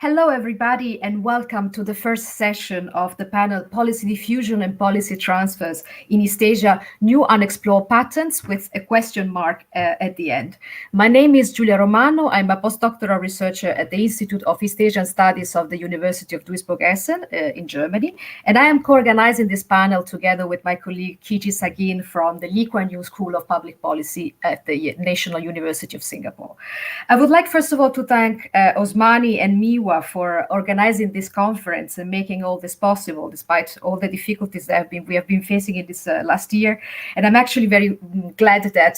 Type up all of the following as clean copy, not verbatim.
Hello, everybody, and welcome to the first session of the panel Policy Diffusion and Policy Transfers in East Asia, New Unexplored Patterns, with a question mark at the end. My name is Giulia Romano. I'm a postdoctoral researcher at the Institute of East Asian Studies of the University of Duisburg-Essen in Germany, and I am co-organizing this panel together with my colleague Kiji Sagin from the Lee Kuan Yew School of Public Policy at the National University of Singapore. I would like, first of all, to thank Osmani and Miwa for organizing this conference and making all this possible, despite all the difficulties that we have been facing in this last year. And I'm actually very glad that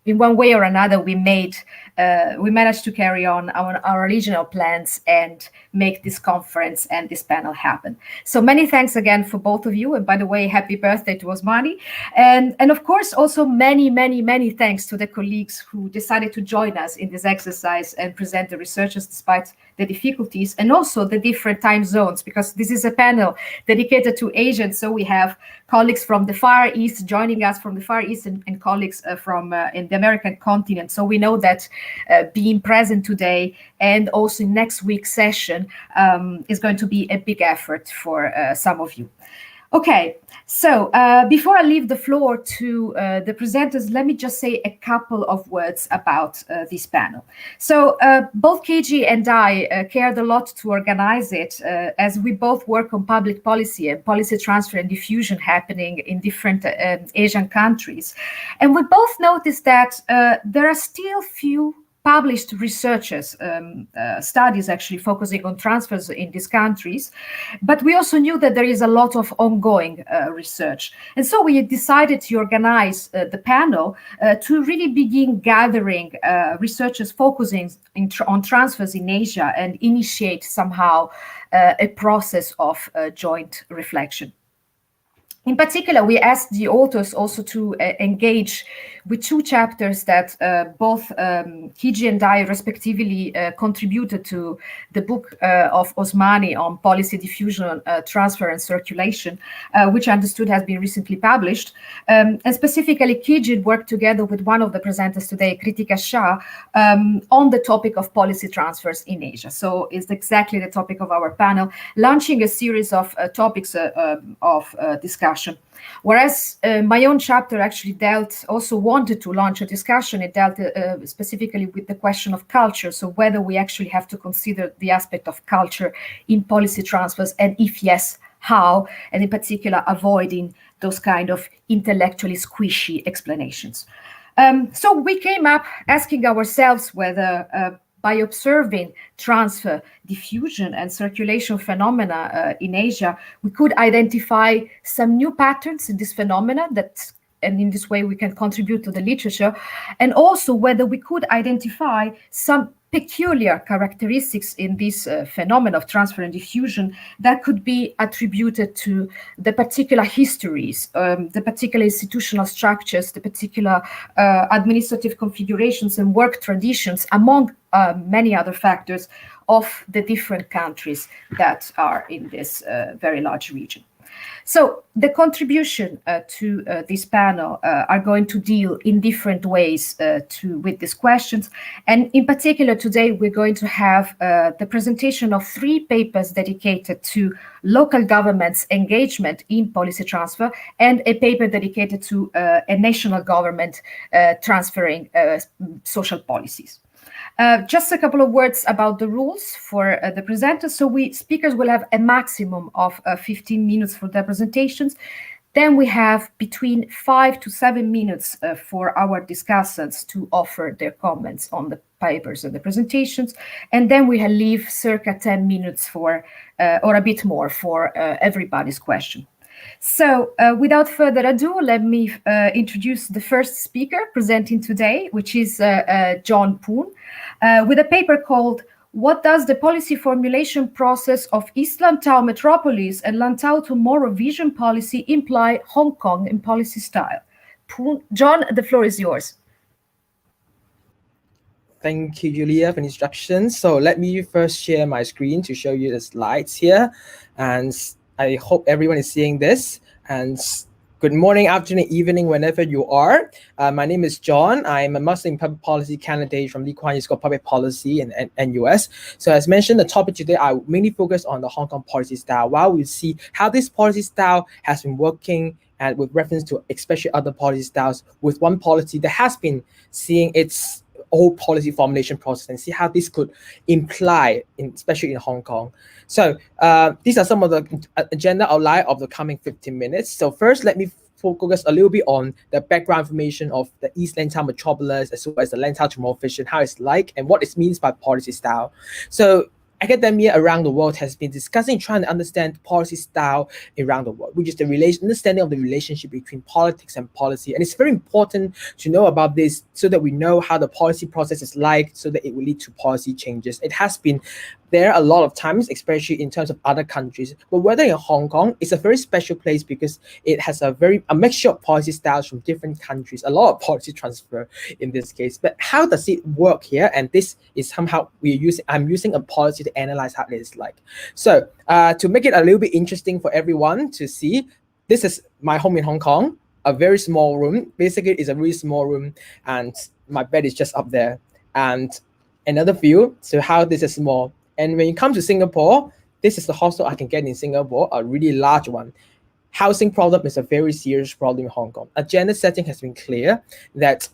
in one way or another we managed to carry on our original plans and make this conference and this panel happen. So many thanks again for both of you. And by the way, happy birthday to Osmani. And of course, also many thanks to the colleagues who decided to join us in this exercise and present the researchers despite the difficulties and also the different time zones, because this is a panel dedicated to Asia. So we have colleagues from the Far East joining us from the Far East and colleagues from in the American continent. So we know that being present today and also in next week's session is going to be a big effort for some of you. Okay, so before I leave the floor to the presenters, let me just say a couple of words about this panel. So both Keiji and I cared a lot to organize it as we both work on public policy and policy transfer and diffusion happening in different Asian countries. And we both noticed that there are still few published researchers, studies actually focusing on transfers in these countries. But we also knew that there is a lot of ongoing research. And so we decided to organize the panel to really begin gathering researchers focusing on transfers in Asia and initiate somehow a process of joint reflection. In particular, we asked the authors also to engage with two chapters that both Kiji and I respectively contributed to the book of Osmani on policy diffusion, transfer and circulation, which I understood has been recently published. And specifically, Kiji worked together with one of the presenters today, Kritika Shah, on the topic of policy transfers in Asia. So it's exactly the topic of our panel, launching a series of topics of discussion. Whereas my own chapter actually also wanted to launch a discussion. It dealt specifically with the question of culture. So whether we actually have to consider the aspect of culture in policy transfers, and if yes, how, and in particular, avoiding those kind of intellectually squishy explanations. So we came up asking ourselves whether by observing transfer, diffusion, and circulation phenomena in Asia, we could identify some new patterns in this phenomena and in this way we can contribute to the literature, and also whether we could identify some peculiar characteristics in this phenomenon of transfer and diffusion that could be attributed to the particular histories, the particular institutional structures, the particular administrative configurations and work traditions, among many other factors of the different countries that are in this very large region. So the contribution to this panel are going to deal in different ways with these questions. And in particular, today, we're going to have the presentation of 3 papers dedicated to local government's engagement in policy transfer and a paper dedicated to a national government transferring social policies. Just a couple of words about the rules for the presenters. So speakers will have a maximum of 15 minutes for their presentations. Then we have between 5 to 7 minutes for our discussants to offer their comments on the papers and the presentations. And then we leave circa 10 minutes for, or a bit more, for everybody's question. So without further ado, let me introduce the first speaker presenting today, which is John Poon, with a paper called "What Does the Policy Formulation Process of East Lantau Metropolis and Lantau Tomorrow Vision Policy Imply Hong Kong in Policy Style?" Poon, John, the floor is yours. Thank you, Julia, for the instructions. So let me first share my screen to show you the slides here. And I hope everyone is seeing this. And Good morning, afternoon, evening, whenever you are. My name is John. I'm a Master in Public Policy candidate from Lee Kuan Yew School of Public Policy in NUS. So as mentioned, the topic today, I mainly focus on the Hong Kong policy style, while we see how this policy style has been working and with reference to especially other policy styles with one policy that has been seeing its whole policy formulation process and see how this could imply, especially in Hong Kong. So these are some of the agenda outline of the coming 15 minutes. So first, let me focus a little bit on the background information of the East Lantau metropolis, as well as the Lantau Chamorro fission, how it's like, and what it means by policy style. So academia around the world has been discussing, trying to understand policy style around the world, which is the understanding of the relationship between politics and policy. And it's very important to know about this so that we know how the policy process is like, so that it will lead to policy changes. It has been there a lot of times, especially in terms of other countries. But whether in Hong Kong, it's a very special place because it has a mixture of policy styles from different countries, a lot of policy transfer in this case. But how does it work here? And this is somehow I'm using a policy to analyze how it is like. So to make it a little bit interesting for everyone to see, this is my home in Hong Kong, a very small room. Basically, it's a really small room, and my bed is just up there. And another view, so how this is small. And when you come to Singapore, this is the hostel I can get in Singapore, a really large one. Housing problem is a very serious problem in Hong Kong. Agenda setting has been clear that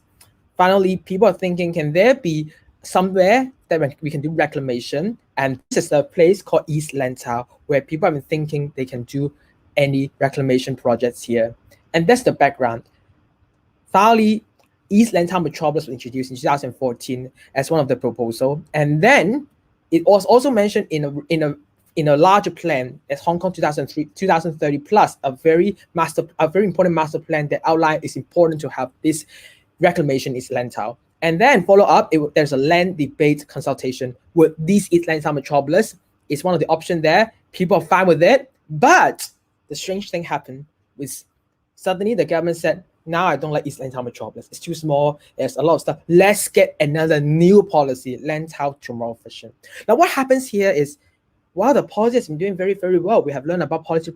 finally people are thinking, can there be somewhere that we can do reclamation? And this is a place called East Lantau, where people have been thinking they can do any reclamation projects here. And that's the background. Finally, East Lantau metropolis was introduced in 2014 as one of the proposals. And then it was also mentioned in a larger plan as Hong Kong 2030 plus, a very important master plan that outlined it's important to have this reclamation East Lantau. And then follow up, there's a land debate consultation with these East Lantau metropolis. It's one of the options there. People are fine with it, but the strange thing happened was suddenly the government said, now I don't like East Lantau metropolis. It's too small. There's a lot of stuff. Let's get another new policy, Lantau Chamorro fission. Now, what happens here is, while the policy has been doing very, very well, we have learned about policy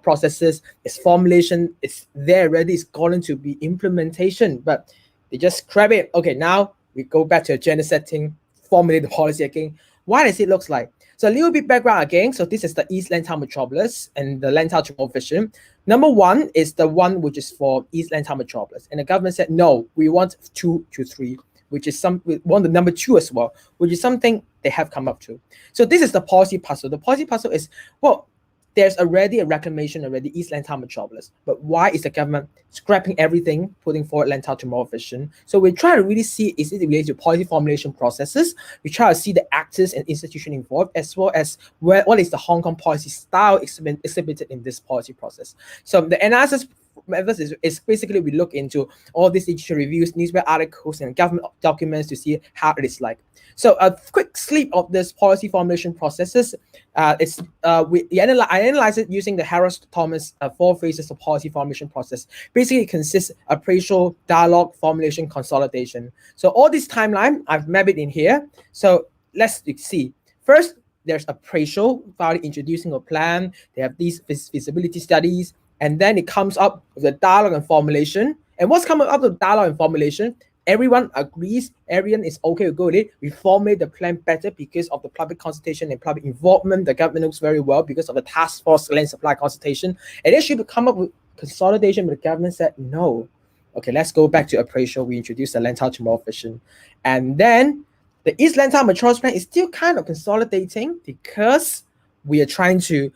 processes, its formulation, it's there ready, it's going to be implementation, but they just scrap it. Okay, now we go back to agenda setting, formulate the policy again. Why does it look like? So a little bit background again. So this is the East Lantau metropolis and the Lantau Chamorro fission. Number one is the one which is for East Lantau metropolis. And the government said, no, we want 2 to 3, which is the number 2 as well, which is something they have come up to. So this is the policy puzzle. The policy puzzle is, well, there's already a reclamation already, East Lantau metropolis. But why is the government scrapping everything, putting forward Lantau Chamorro fission? So we try to really see, is it related to policy formulation processes? We try to see the actors and institutions involved, as well as what is the Hong Kong policy style exhibited in this policy process. So the analysis methods is basically we look into all these literature reviews, newspaper articles, and government documents to see how it is like. So a quick sweep of this policy formulation processes. I analyze it using the Harris Thomas 4 phases of policy formulation process. Basically, it consists of appraisal, dialogue, formulation, consolidation. So all this timeline, I've mapped it in here. So let's see. First, there's appraisal, finally introducing a plan. They have these feasibility studies, and then it comes up with the dialogue and formulation. And what's coming up with dialogue and formulation? Everyone agrees, everyone is okay to go with it. We formulate the plan better because of the public consultation and public involvement. The government knows very well because of the task force land supply consultation. And they should come up with consolidation, but the government said no. Okay, let's go back to appraisal. We introduced the Lantau Chamorro fission. And then the East Lantau metropolis plan is still kind of consolidating because they are trying to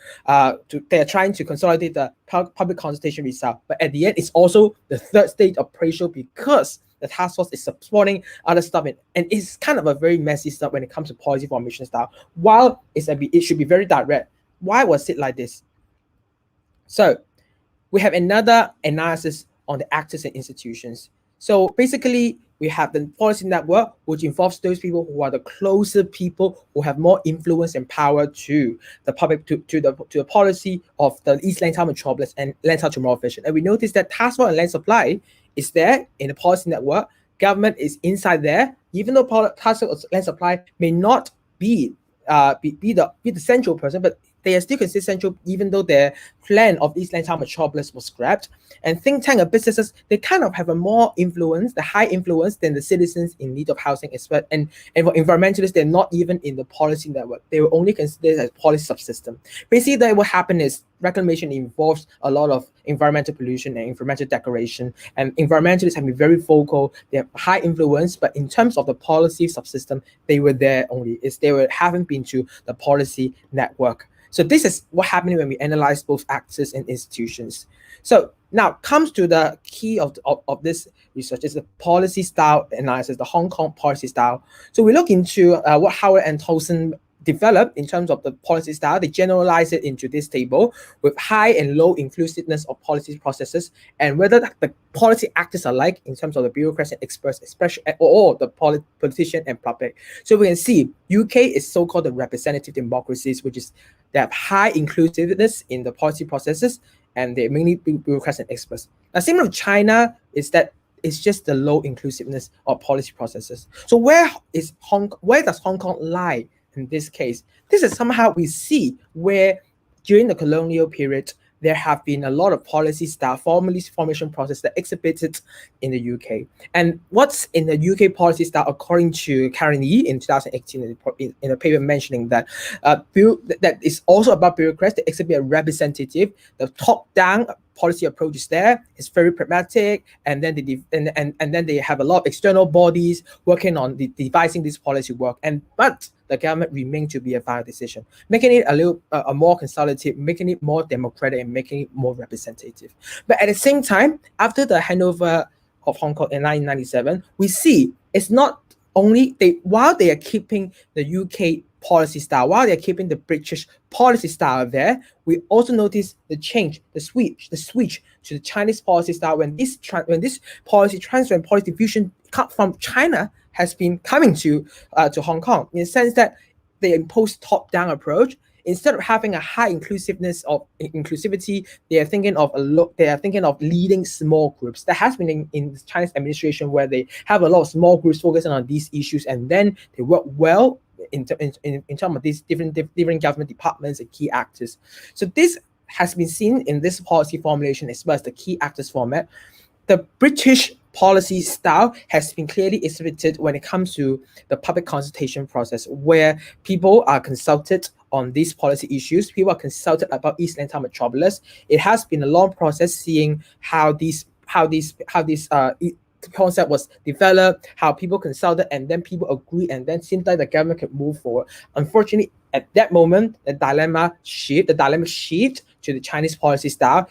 consolidate the public consultation result. But at the end, it's also the third stage appraisal because the task force is supporting other stuff, and it's kind of a very messy stuff when it comes to policy formation style. While it should be very direct. Why was it like this? So we have another analysis on the actors and institutions. So basically, we have the policy network, which involves those people who are the closer people who have more influence and power to the public, to the policy of the East Lantau metropolis and Lantau Chamorro fission. And we notice that task force and land supply is there in the policy network. Government is inside there, even though task force and land supply may not be the central person, but they are still consistent even though their plan of East Lantau Metropolis was scrapped. And think tank and businesses, they kind of have a more influence, the high influence than the citizens in need of housing, and for environmentalists, they're not even in the policy network. They were only considered as policy subsystem. Basically, that what happened is reclamation involves a lot of environmental pollution and environmental decoration, and environmentalists have been very vocal. They have high influence, but in terms of the policy subsystem, they were there only. They haven't been to the policy network. So this is what happened when we analyze both actors and institutions. So now comes to the key of this research is the policy style analysis, the Hong Kong policy style. So we look into what Howard and Towson developed in terms of the policy style. They generalize it into this table with high and low inclusiveness of policy processes, and whether the policy actors are like in terms of the bureaucrats and experts, especially or the politician and public. So we can see UK is so-called the representative democracies, which is they have high inclusiveness in the policy processes, and they're mainly bureaucrats and experts. Now, same with China is that it's just the low inclusiveness of policy processes. So where does Hong Kong lie in this case? This is somehow we see where during the colonial period, there have been a lot of policy style formation process that exhibited in the UK. And what's in the UK policy style, according to Karen Yee in 2018 in a paper mentioning that that is also about bureaucrats that exhibit a representative, the top-down policy approach is there. It's very pragmatic, and then they have a lot of external bodies working on devising this policy work. But the government remained to be a final decision, making it a little more consultative, making it more democratic, and making it more representative. But at the same time, after the handover of Hong Kong in 1997, we see it's not only while they are keeping the UK policy style, while they're keeping the British policy style there, we also notice the change, the switch to the Chinese policy style when this policy transfer and policy diffusion from China has been coming to Hong Kong, in the sense that they impose top-down approach. Instead of having a high inclusivity, they are thinking of leading small groups. That has been in the Chinese administration, where they have a lot of small groups focusing on these issues, and then they work well in terms of these different government departments and key actors. So this has been seen in this policy formulation as well as the key actors format. The British policy style has been clearly exhibited when it comes to the public consultation process, where people are consulted on these policy issues. People are consulted about East Lantau Metropolis. It has been a long process seeing how this concept was developed, how people consulted, and then people agree, and then seems like the government can move forward. Unfortunately, at that moment, the dilemma shift to the Chinese policy style.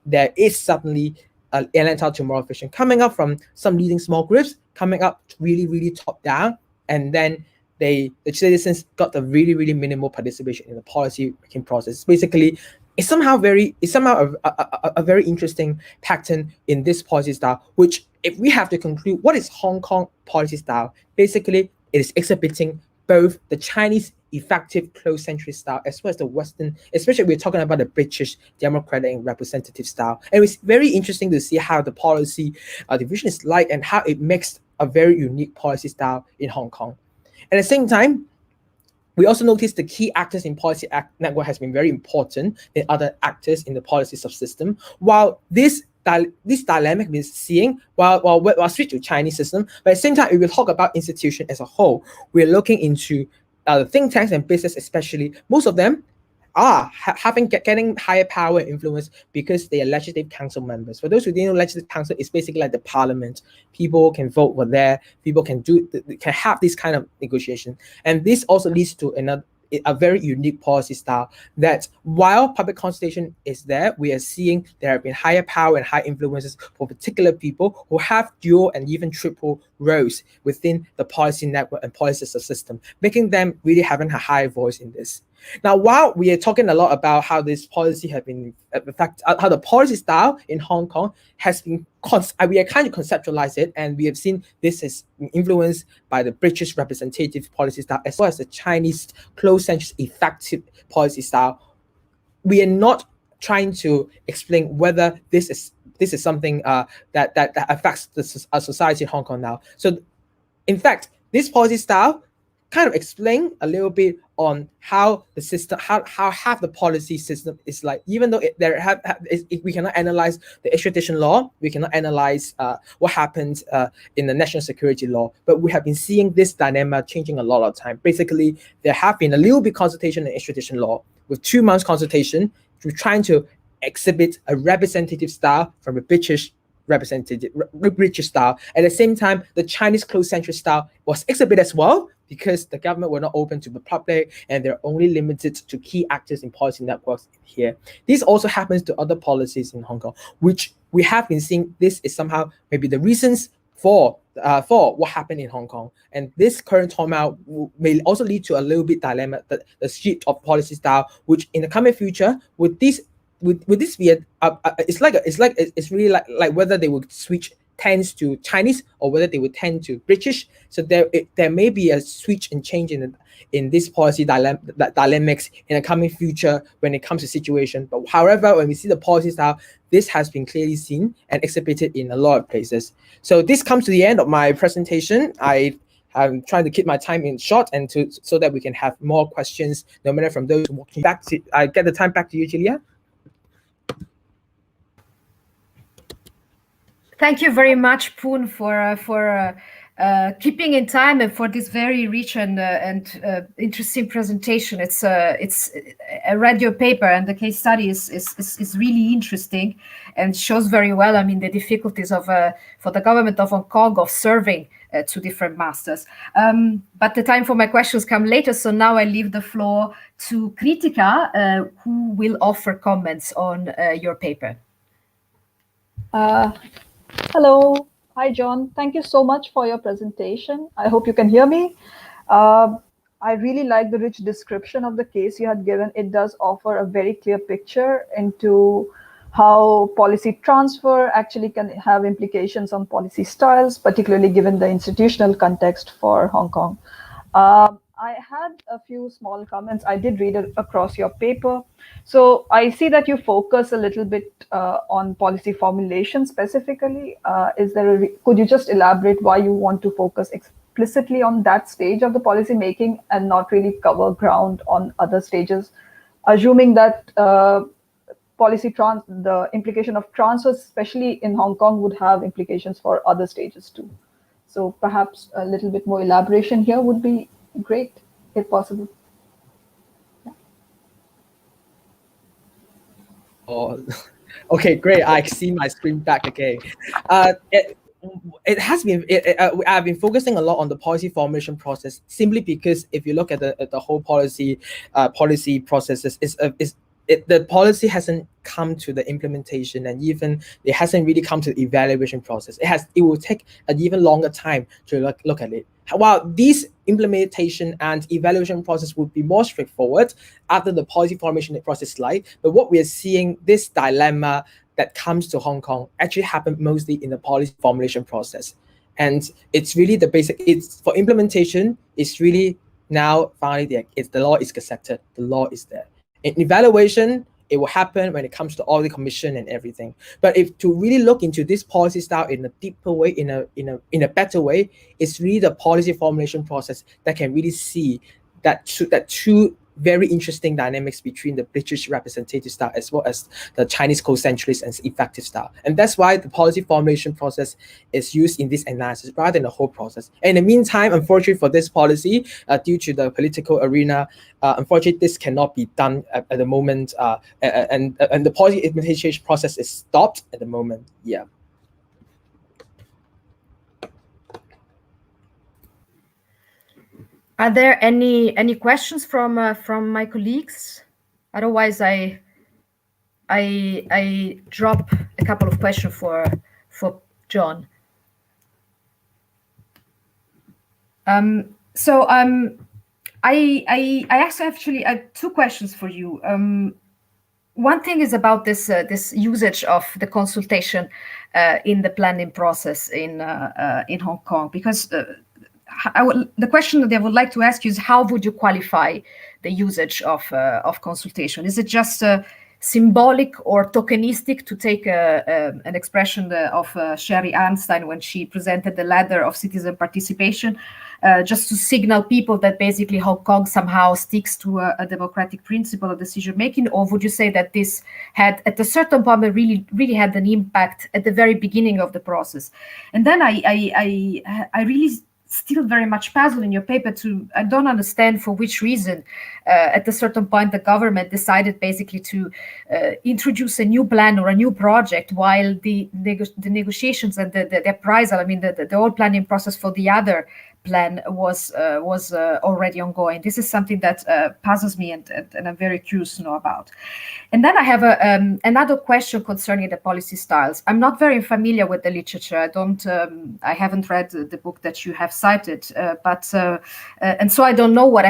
There is suddenly a Lantau Tomorrow vision coming up from some leading small groups, coming up really, really top down, and then the citizens got the really, really minimal participation in the policy making process. Basically, it's somehow a very interesting pattern in this policy style, which, if we have to conclude what is Hong Kong policy style, basically it is exhibiting both the Chinese effective closed century style as well as the Western, especially we're talking about the British democratic and representative style. And it's very interesting to see how the policy division is like and how it makes a very unique policy style in Hong Kong. At the same time, we also notice the key actors in policy network has been very important than other actors in the policy subsystem. While this dynamic we're seeing, while switch to Chinese system, but at the same time, if we talk about institution as a whole, we're looking into think tanks and business especially. Most of them are getting higher power and influence because they are legislative council members. For those who didn't know, legislative council is basically like the parliament. People can vote for there. People can have this kind of negotiation, and this also leads to a very unique policy style that while public consultation is there, we are seeing there have been higher power and high influences for particular people who have dual and even triple roles within the policy network and policy system, making them really having a high voice in this. Now, while we are talking a lot about how this policy have been, how the policy style in Hong Kong has been, we are kind of conceptualized it, and we have seen this is influenced by the British representative policy style as well as the Chinese closed-century effective policy style. We are not trying to explain whether this is something that affects the society in Hong Kong now. So, in fact, this policy style kind of explain a little bit on how the system, how half the policy system is like. Even though we cannot analyze the extradition law, we cannot analyze what happened in the national security law, but we have been seeing this dynamic changing a lot of time. Basically, there have been a little bit consultation in extradition law with 2 months consultation. We're trying to exhibit a representative style from a British style. At the same time, the Chinese close-centric style was exhibited as well, because the government were not open to the public and they're only limited to key actors in policy networks here. This also happens to other policies in Hong Kong, which we have been seeing. This is somehow maybe the reasons for what happened in Hong Kong. And this current turmoil may also lead to a little bit dilemma, the shift of policy style, which in the coming future, would this be it's really like whether they would switch tends to Chinese or whether they would tend to British. So there may be a switch and change in this policy dynamics in the coming future when it comes to situation. But however, when we see the policy style, this has been clearly seen and exhibited in a lot of places. So this comes to the end of my presentation. I'm trying to keep my time in short and so that we can have more questions, no matter from those walking back. I get the time back to you, Julia. Thank you very much, Poon, for keeping in time and for this very rich and interesting presentation. I read your paper, and the case study is really interesting and shows very well, I mean, the difficulties for the government of Hong Kong of serving 2 different masters. But the time for my questions come later, so now I leave the floor to Kritika, who will offer comments on your paper. Hello. Hi, John. Thank you so much for your presentation. I hope you can hear me. I really like the rich description of the case you had given. It does offer a very clear picture into how policy transfer actually can have implications on policy styles, particularly given the institutional context for Hong Kong. I had a few small comments. I did read across your paper. So I see that you focus a little bit on policy formulation specifically. Could you just elaborate why you want to focus explicitly on that stage of the policy making and not really cover ground on other stages, assuming that the implication of transfers, especially in Hong Kong, would have implications for other stages too. So perhaps a little bit more elaboration here would be great, if possible. Yeah. Oh, okay, great. I see my screen back again. I've been focusing a lot on the policy formulation process, simply because if you look at the whole policy processes, the policy hasn't come to the implementation, and even it hasn't really come to the evaluation process. It will take an even longer time to look at it. While these implementation and evaluation process would be more straightforward after the policy formation process slide, but what we are seeing, this dilemma that comes to Hong Kong actually happened mostly in the policy formulation process. And it's really the basic, it's for implementation, it's really now finally the law is gazetted, the law is there. In evaluation, it will happen when it comes to audit commission and everything. But if to really look into this policy style in a deeper way, in a better way, it's really the policy formulation process that can really see that two very interesting dynamics between the British representative style as well as the Chinese co-centralist and effective style. And that's why the policy formulation process is used in this analysis rather than the whole process. And in the meantime, unfortunately for this policy, due to the political arena, unfortunately this cannot be done at the moment, and the policy implementation process is stopped at the moment. Yeah. Are there any questions from my colleagues? Otherwise, I drop a couple of questions for John. I actually have 2 questions for you. One thing is about this usage of the consultation in the planning process in Hong Kong, because the question that I would like to ask you is, how would you qualify the usage of consultation? Is it just symbolic or tokenistic, to take an expression of Sherry Arnstein when she presented the ladder of citizen participation? just to signal people that basically Hong Kong somehow sticks to a democratic principle of decision making? Or would you say that this had, at a certain point, really had an impact at the very beginning of the process? And then I really still very much puzzled in your paper I don't understand for which reason at a certain point the government decided basically to introduce a new plan or a new project while the negotiations and the appraisal, I mean the whole planning process for the other plan was already ongoing. This is something that puzzles me and I'm very curious to know about. And then I have another question concerning the policy styles. I'm not very familiar with the literature. I haven't read the book that you have cited, and so I don't know what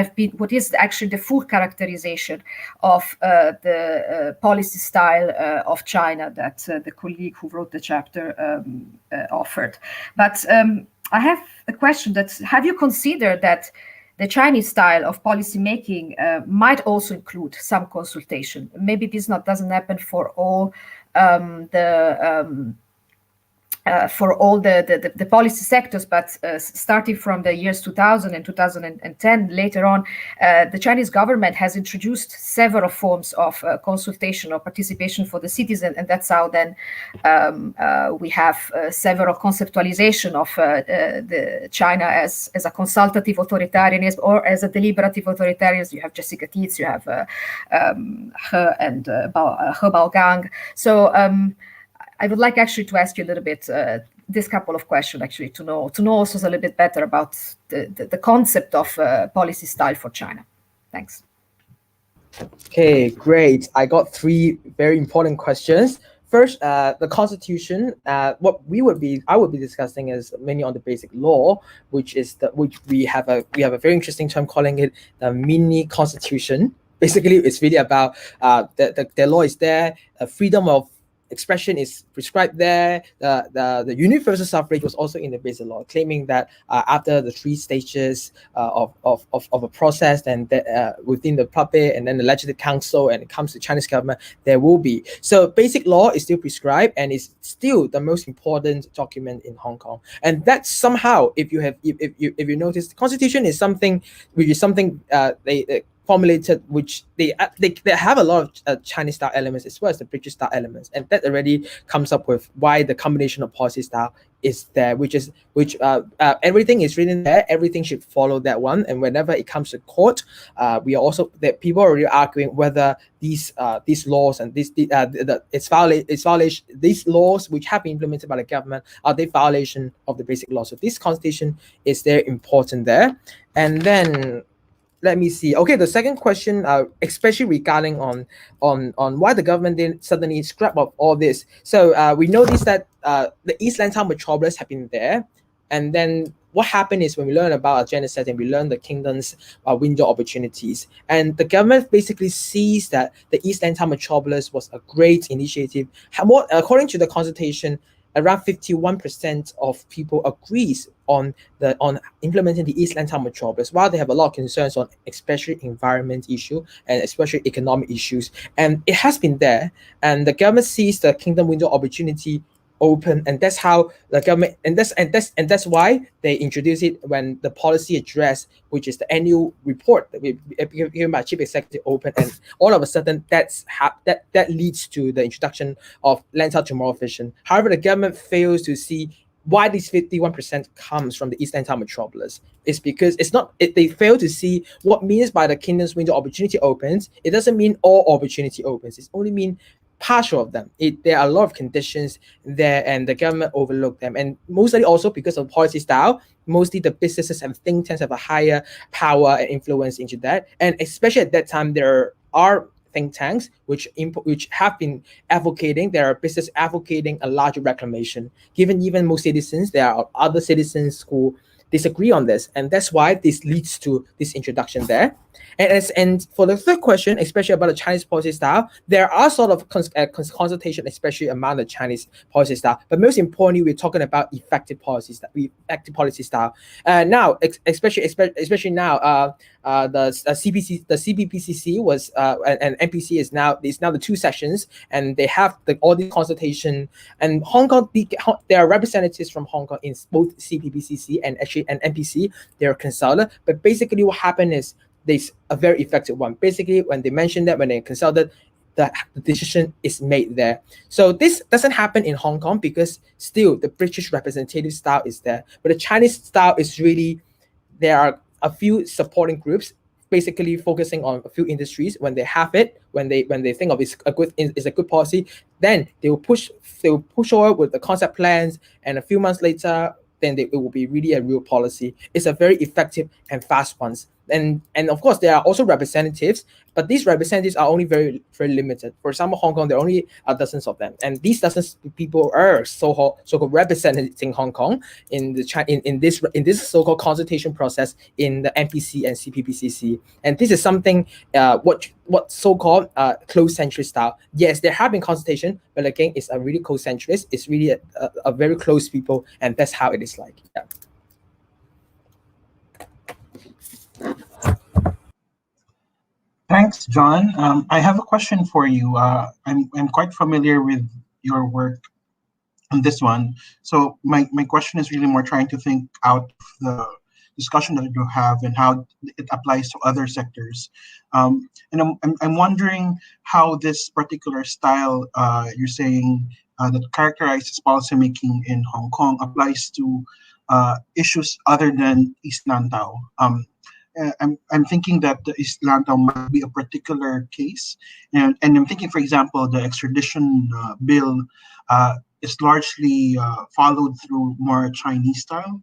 is actually the full characterization of the policy style of China that the colleague who wrote the chapter offered. But I have a question have you considered that the Chinese style of policymaking might also include some consultation? Maybe this doesn't happen for all the policy sectors, but starting from the years 2000 and 2010, later on, the Chinese government has introduced several forms of consultation or participation for the citizen, and that's how then we have several conceptualization of the China as a consultative authoritarianism or as a deliberative authoritarianism. You have Jessica Tietz, you have He and He Baogang. So I would like actually to ask you a little bit this couple of questions actually to know also a little bit better about the concept of policy style for China. Thanks. Okay, great. I got three very important questions. First, the Constitution. I would be discussing is mainly on the basic law, which we have a very interesting term calling it the mini Constitution. Basically, it's really about the law is there, freedom of expression is prescribed there. The universal suffrage was also in the basic law, claiming that after the three stages of a process, and within the puppet and then the legislative council, and it comes to Chinese government, there will be. So basic law is still prescribed and is still the most important document in Hong Kong. And that somehow, if you notice, the Constitution is something which is something they formulated, which they have a lot of Chinese style elements as well as the British style elements, and that already comes up with why the combination of policy style is there, which everything is written there, everything should follow that one. And whenever it comes to court, we are also that people are already arguing whether these laws and these laws which have been implemented by the government, are they violation of the basic law. So this Constitution is very important there. And then let me see. Okay, the second question, especially regarding on why the government didn't suddenly scrap up all this. So we noticed that the East Lantau metropolis have been there, and then what happened is when we learn about agenda setting, we learn the kingdom's window opportunities, and the government basically sees that the East Lantau metropolis was a great initiative. According to the consultation, around 51% of people agrees on implementing the East Lantau metropolis, while they have a lot of concerns on especially environment issue and especially economic issues. And it has been there, and the government sees the kingdom window opportunity open, and that's how the government and that's why they introduce it when the policy address, which is the annual report that we given by Chief Executive, open, and all of a sudden that leads to the introduction of Lantau Tomorrow Vision. However, the government fails to see why this 51% comes from the East Lantau metropolis. It's because they fail to see what means by the kingdom's window opportunity opens. It doesn't mean all opportunity opens. It only means partial of them. There are a lot of conditions there, and the government overlooked them. And mostly also because of policy style, mostly the businesses and think tanks have a higher power and influence into that. And especially at that time, there are think tanks which have been advocating, there are business advocating a larger reclamation. Given even most citizens, there are other citizens who disagree on this, and that's why this leads to this introduction there. And for the third question, especially about the Chinese policy style, there are sort of consultation, especially among the Chinese policy style. But most importantly, we're talking about effective policy style. Now, especially now, the CPPCC was and NPC is now the 2 sessions, and they have all the consultation. And Hong Kong, there are representatives from Hong Kong in both CPPCC and actually and NPC. They're consulted, but basically what happened is there's a very effective one. Basically, when they mentioned that, when they consulted, the decision is made there. So this doesn't happen in Hong Kong because still the British representative style is there, but the Chinese style is really, there are a few supporting groups basically focusing on a few industries. When they have it, when they think of it's a good policy, then they will push forward with the concept plans, and a few months later, then it will be really a real policy. It's a very effective and fast one. And of course, there are also representatives, but these representatives are only very, very limited. For example, Hong Kong, there are only dozens of them, and these dozens of people are so-called representing Hong Kong in this so-called consultation process in the NPC and CPPCC. And this is something what so-called close centrist style. Yes, there have been consultation, but again, it's a really close centrist. It's really a very close people, and that's how it is like. Yeah. Thanks, John. I have a question for you. I'm quite familiar with your work on this one. So my question is really more trying to think out of the discussion that you have and how it applies to other sectors. And I'm wondering how this particular style you're saying that characterizes policymaking in Hong Kong applies to issues other than East Lantau. I'm thinking that the East Lantau might be a particular case, and I'm thinking, for example, the extradition bill is largely followed through more Chinese style.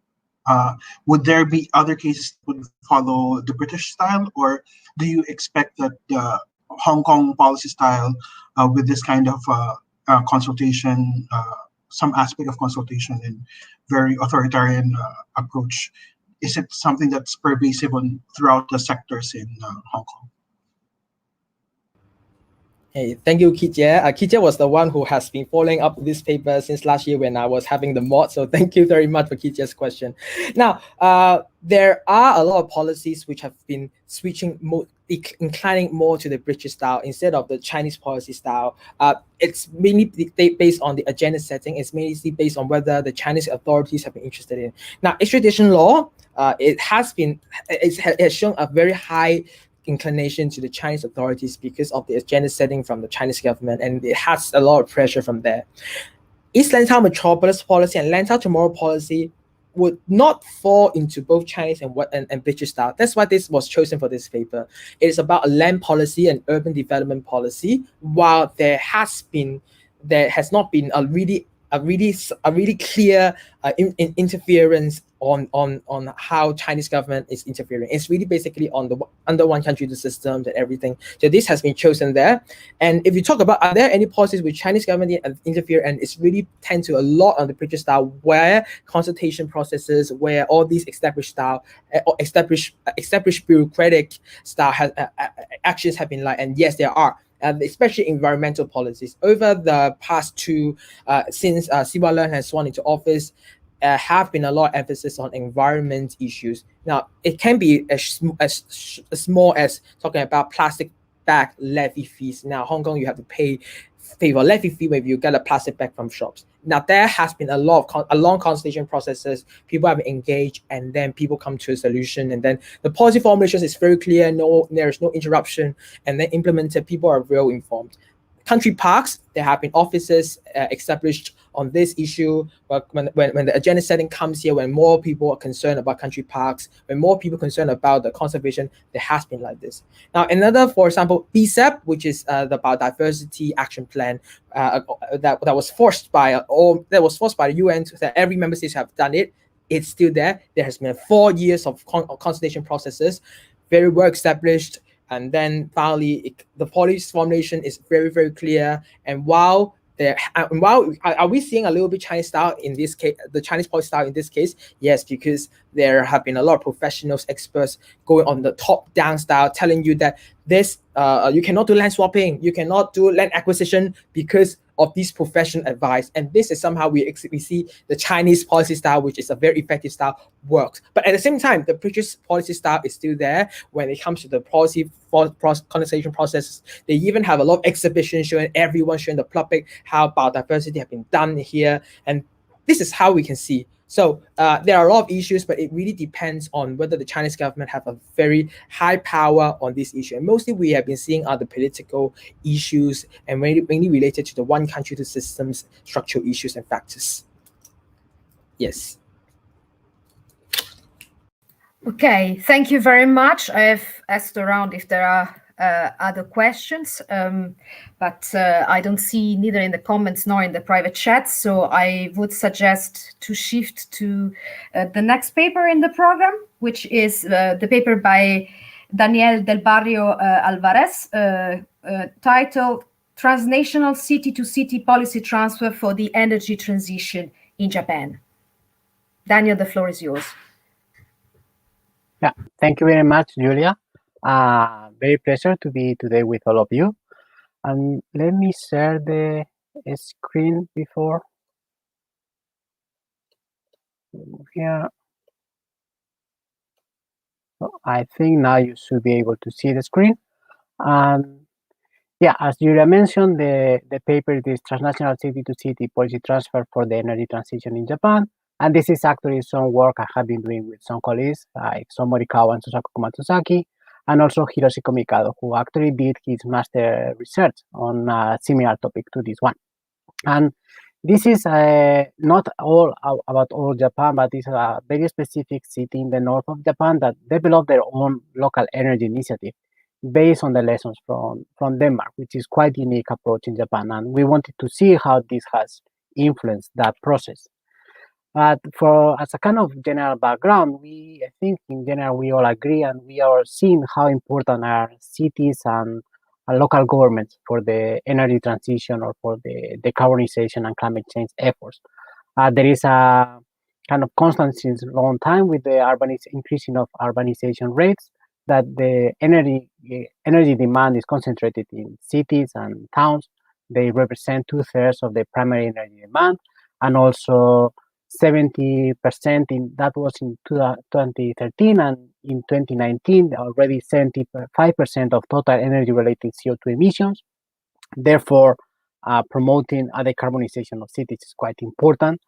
Would there be other cases that would follow the British style, or do you expect that the Hong Kong policy style with this kind of consultation, some aspect of consultation and very authoritarian approach, is it something that's pervasive throughout the sectors in Hong Kong? Hey, thank you, Kijie. Kijie was the one who has been following up this paper since last year when I was having the mod. So thank you very much for Kijie's question. Now, there are a lot of policies which have been switching inclining more to the British style instead of the Chinese policy style. It's mainly based on the agenda setting. It's mainly based on whether the Chinese authorities have been interested in. Now, extradition law, it has shown a very high inclination to the Chinese authorities because of the agenda setting from the Chinese government, and it has a lot of pressure from there. East Lantau metropolis policy and Lantau tomorrow policy would not fall into both Chinese and British style. That's why this was chosen for this paper. It is about a land policy and urban development policy, while there has not been a really clear interference on how Chinese government is interfering. It's really basically on the under one country the systems and everything. So this has been chosen there. And if you talk about, are there any policies with Chinese government interfere, and it's really tend to a lot on the British style, where consultation processes, where all these established bureaucratic style actions have been like, and yes, there are. Especially environmental policies. Over the past since Siwa Leung has sworn into office, have been a lot of emphasis on environment issues. Now, it can be as small as talking about plastic bag levy fees. Now, Hong Kong, you have to pay for levy fee when you get a plastic bag from shops. Now, there has been a long consultation processes. People have engaged, and then people come to a solution, and then the policy formulation is very clear. There is no interruption, and then implemented. People are well informed. Country parks, there have been offices established on this issue. But when the agenda setting comes here, when more people are concerned about country parks, when more people are concerned about the conservation, there has been like this. Now, another, for example, BSEP, which is the Biodiversity Action Plan, that was forced by the UN, that every member state have done it. It's still there. There has been 4 years of consultation processes, very well established. And then finally, the policy formulation is very, very clear. And while are we seeing a little bit Chinese style in this case, the Chinese policy style in this case? Yes, because There have been a lot of professionals, experts going on the top-down style, telling you that this you cannot do land swapping, you cannot do land acquisition because of this professional advice. And this is somehow we see the Chinese policy style, which is a very effective style, works. But at the same time, the British policy style is still there when it comes to the policy conversation processes. They even have a lot of exhibitions showing everyone, showing the public how biodiversity have been done here. And this is how we can see. So there are a lot of issues, but it really depends on whether the Chinese government have a very high power on this issue. And mostly we have been seeing other political issues and mainly related to the one country, two systems, structural issues and factors. Yes. Okay, thank you very much. I've asked around if there are other questions, but I don't see neither in the comments nor in the private chat. So I would suggest to shift to the next paper in the program, which is the paper by Daniel Del Barrio Alvarez, titled Transnational City-to-City Policy Transfer for the Energy Transition in Japan. Daniel, the floor is yours. Yeah, thank you very much, Julia. Very pleasure to be today with all of you. And let me share the screen before. Here. So I think now you should be able to see the screen. Yeah, as Julia mentioned, the paper is Transnational City-to-City Policy Transfer for the Energy Transition in Japan. And this is actually some work I have been doing with some colleagues like Morikawa and Susaku Matsuzaki, and also Hiroshi Mikado, who actually did his master research on a similar topic to this one. And this is not all about all Japan, but it's a very specific city in the north of Japan that developed their own local energy initiative based on the lessons from Denmark, which is quite unique approach in Japan. And we wanted to see how this has influenced that process. But as a kind of general background, I think in general we all agree and we are seeing how important are cities and local governments for the energy transition or for the decarbonization and climate change efforts. There is a kind of constant since a long time with the increasing of urbanization rates that the energy demand is concentrated in cities and towns. They represent 2/3 of the primary energy demand, and also 70% that was in 2013, and in 2019 already 75% of total energy related CO2 emissions. Therefore, promoting a decarbonization of cities is quite important.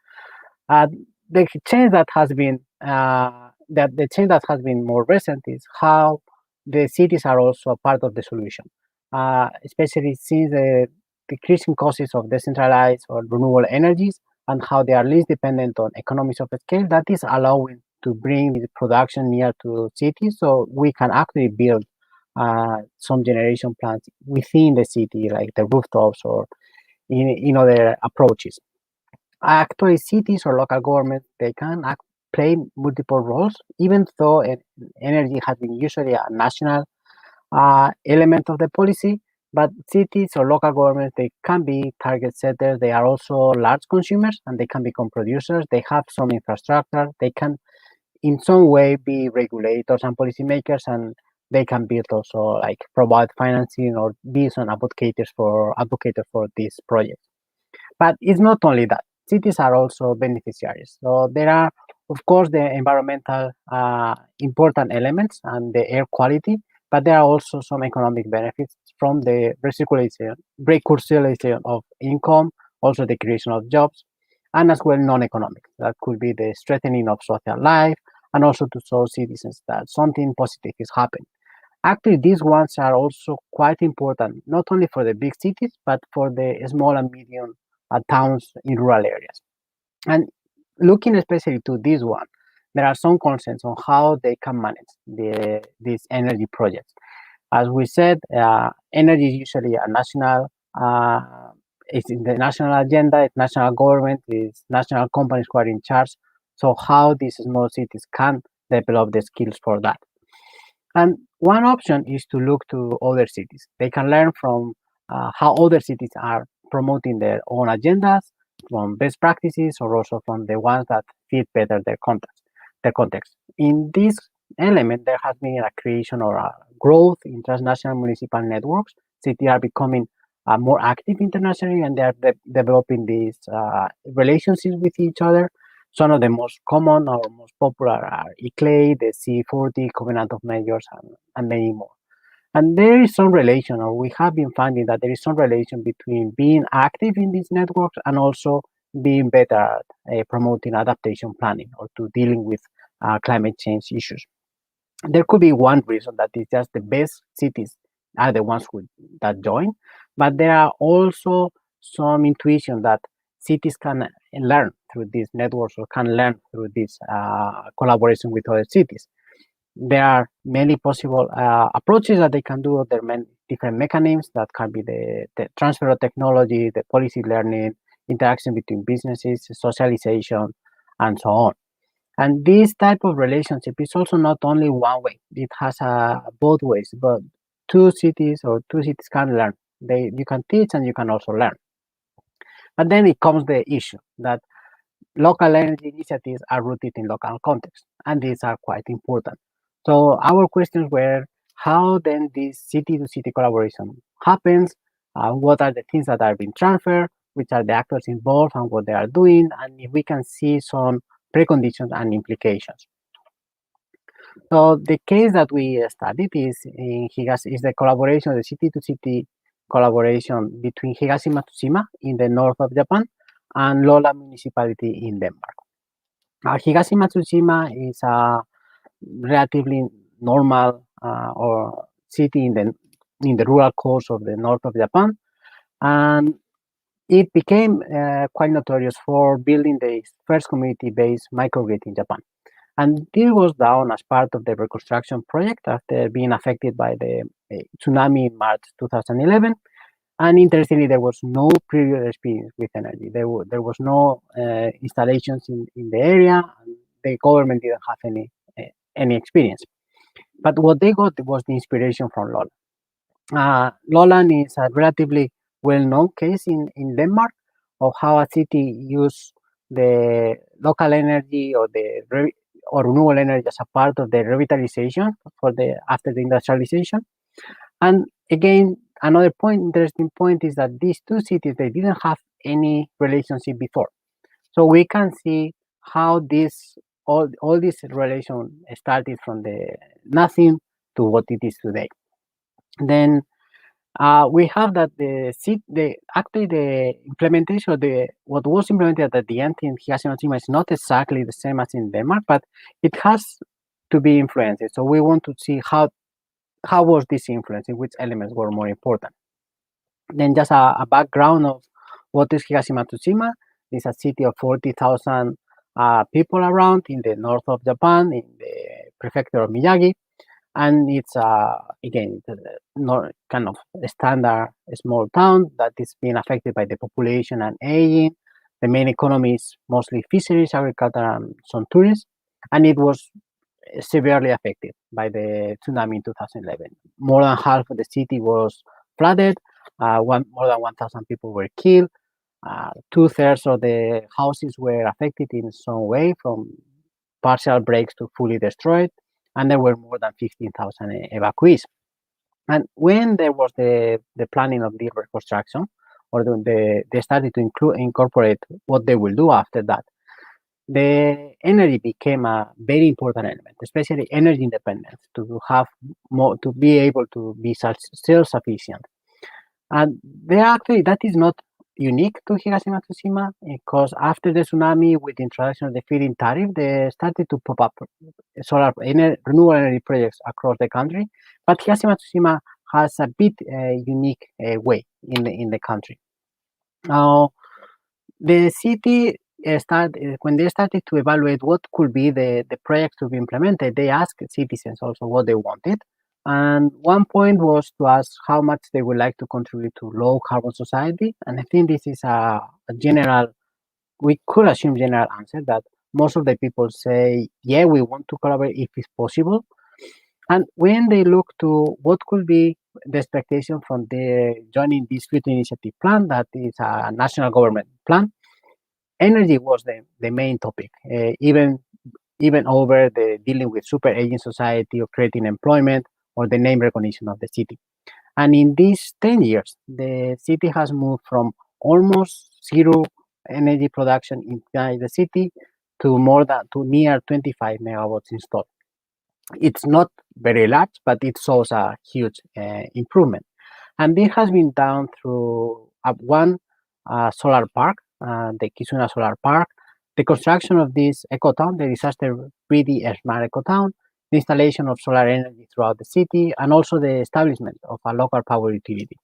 The change that has been more recent is how the cities are also a part of the solution, especially since the decreasing costs of decentralized or renewable energies and how they are least dependent on economies of scale. That is allowing to bring the production near to cities, so we can actually build some generation plants within the city, like the rooftops or in other approaches. Actually, cities or local governments, they can play multiple roles, even though energy has been usually a national element of the policy. But cities or local governments, they can be target setters. They are also large consumers and they can become producers. They have some infrastructure. They can, in some way, be regulators and policymakers, and they can build also like provide financing or be some advocates for these projects. But it's not only that. Cities are also beneficiaries. So there are, of course, the environmental important elements and the air quality, but there are also some economic benefits from the recirculation of income, also the creation of jobs, and as well non-economic. That could be the strengthening of social life, and also to show citizens that something positive is happening. Actually, these ones are also quite important, not only for the big cities, but for the small and medium towns in rural areas. And looking especially to this one, there are some concerns on how they can manage these energy projects. As we said, energy is usually a national, it's in the national agenda, it's national government, it's national companies who are in charge. So how these small cities can develop the skills for that. And one option is to look to other cities. They can learn from how other cities are promoting their own agendas, from best practices, or also from the ones that fit better their context. the context. In this element, there has been a creation or a growth in transnational municipal networks. Cities are becoming more active internationally, and they are developing these relationships with each other. Some of the most common or most popular are ICLEI, the C40, Covenant of Mayors, and many more. And there is some relation, or we have been finding that there is some relation between being active in these networks and also being better at promoting adaptation planning or to dealing with climate change issues. There could be one reason that is just the best cities are the ones that join, but there are also some intuition that cities can learn through these networks or can learn through this collaboration with other cities. There are many possible approaches that they can do. There are many different mechanisms that can be the transfer of technology, the policy learning, interaction between businesses, socialization, and so on. And this type of relationship is also not only one way. It has both ways, but two cities can learn. You can teach and you can also learn. But then it comes the issue that local energy initiatives are rooted in local context, and these are quite important. So our questions were, how then this city-to-city collaboration happens, what are the things that are being transferred, which are the actors involved and what they are doing, and if we can see some preconditions and implications. So the case that we studied is the collaboration, the city-to-city collaboration between Higashi-Matsushima in the north of Japan and Lola municipality in Denmark. Higashi-Matsushima is a relatively normal or city in the rural coast of the north of Japan, and it became quite notorious for building the first community-based microgrid in Japan. And this was done as part of the reconstruction project after being affected by the tsunami in March 2011. And interestingly, there was no previous experience with energy. There was no installations in the area, and the government didn't have any experience. But what they got was the inspiration from Lola. Lola is a relatively well-known case in Denmark of how a city used the local energy or renewable energy as a part of the revitalization after the industrialization. And again, another interesting point is that these two cities, they didn't have any relationship before. So we can see how all this relation started from the nothing to what it is today. Then we have that actually the implementation of what was implemented at the end in Higashi-Matsushima is not exactly the same as in Denmark, but it has to be influenced. So we want to see how was this influence, and which elements were more important. Then just a background of what is Higashi-Matsushima. It's a city of 40,000 people around in the north of Japan, in the prefecture of Miyagi. And it's, again, kind of a standard small town that is being affected by the population and aging. The main economy is mostly fisheries, agriculture, and some tourism. And it was severely affected by the tsunami in 2011. More than half of the city was flooded. More than 1,000 people were killed. 2/3 of the houses were affected in some way, from partial breaks to fully destroyed. And there were more than 15,000 evacuees. And when there was the planning of the reconstruction, or they started to incorporate what they will do after that, the energy became a very important element, especially energy independence, to have more, to be able to be self-sufficient. And actually, that is not unique to Higashi-Matsushima, because after the tsunami, with the introduction of the feed-in tariff, they started to pop up renewable energy projects across the country. But Higashi-Matsushima has a bit unique way in the country. Now, the city when they started to evaluate what could be the projects to be implemented, they asked citizens also what they wanted. And one point was to ask how much they would like to contribute to low carbon society. And I think this is a general, we could assume general answer, that most of the people say, yeah, we want to collaborate if it's possible. And when they look to what could be the expectation from the joining this future initiative plan, that is a national government plan, energy was the main topic. Even even over the dealing with super aging society or creating employment or the name recognition of the city. And in these 10 years, the city has moved from almost zero energy production inside the city to near 25 megawatts installed. It's not very large, but it shows a huge improvement. And this has been done through one solar park, the Kisuna Solar Park, the construction of this ecotown, the disaster-ready smart ecotown, the installation of solar energy throughout the city, and also the establishment of a local power utility.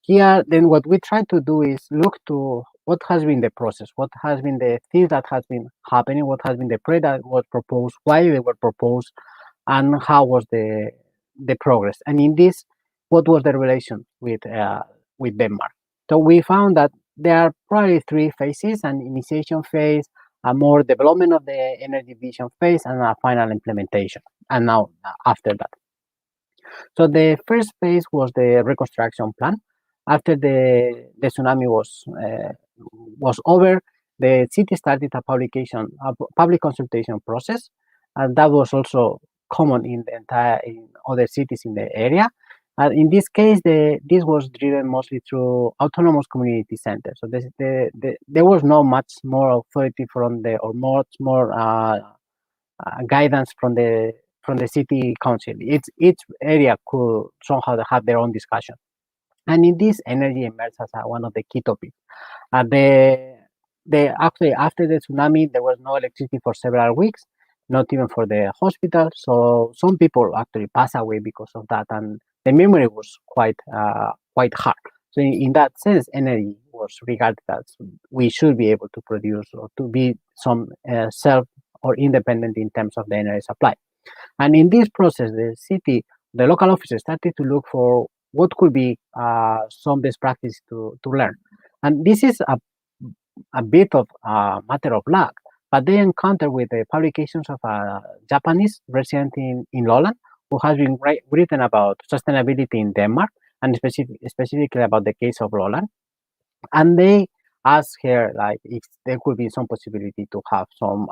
Here, then what we try to do is look to what has been the process, what has been the things that has been happening, what has been the project that was proposed, why they were proposed, and how was the progress. And in this, what was the relation with Denmark? So we found that there are probably three phases: an initiation phase, a more development of the energy vision phase, and a final implementation. And now after that. So the first phase was the reconstruction plan. After the tsunami was over, the city started a public consultation process, and that was also common in other cities in the area. In this case, this was driven mostly through autonomous community centers. So there was not much more authority or much more guidance from the city council. Each area could somehow have their own discussion. And in this, energy emerged as one of the key topics. Actually, after the tsunami, there was no electricity for several weeks, not even for the hospital. So some people actually passed away because of that, and the memory was quite hard. So in that sense, energy was regarded as we should be able to produce or to be some self or independent in terms of the energy supply. And in this process, the local officers started to look for what could be some best practice to learn. And this is a bit of a matter of luck, but they encountered with the publications of a Japanese resident in Lolland who has been written about sustainability in Denmark, and specifically about the case of Lolland. And they asked her if there could be some possibility to have some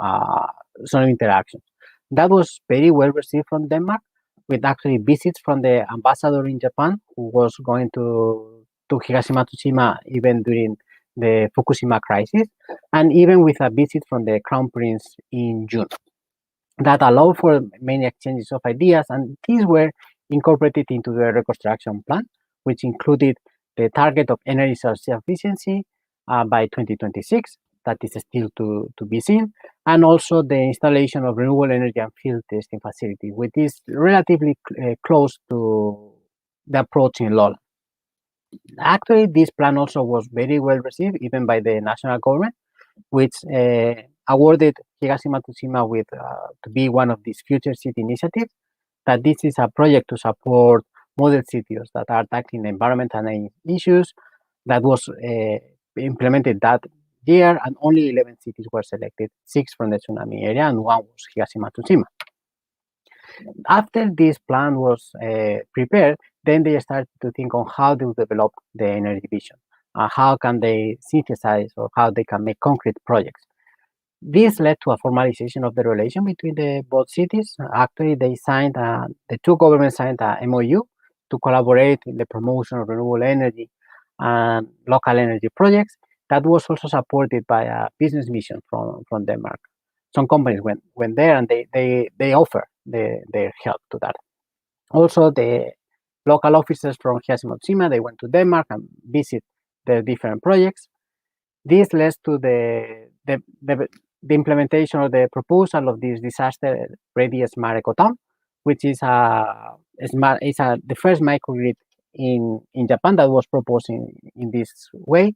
interactions. That was very well received from Denmark, with actually visits from the ambassador in Japan, who was going to Hiroshima, Tsushima, even during the Fukushima crisis, and even with a visit from the Crown Prince in June. That allowed for many exchanges of ideas, and these were incorporated into the reconstruction plan, which included the target of energy self-sufficiency by 2026, that is still to be seen, and also the installation of renewable energy and field testing facility, which is relatively close to the approach in Lolland. Actually, this plan also was very well received, even by the national government, which awarded Hiroshima Tsushima with to be one of these future city initiatives. That this is a project to support model cities that are tackling environmental issues. That was implemented that year, and only 11 cities were selected, 6 from the tsunami area, and 1 was Hiroshima Tsushima. After this plan was prepared, then they started to think on how to develop the energy vision. How can they synthesize, or how they can make concrete projects. This led to a formalization of the relation between both cities. Actually, they signed, the two governments signed a MOU to collaborate in the promotion of renewable energy and local energy projects. That was also supported by a business mission from Denmark. Some companies went there, and they offer their help to that. Also, the local officers from Hiroshima Tsushima, they went to Denmark and visit the different projects. This led to the implementation of the proposal of this disaster-ready smart ecotown, which is the first microgrid in Japan that was proposed in this way.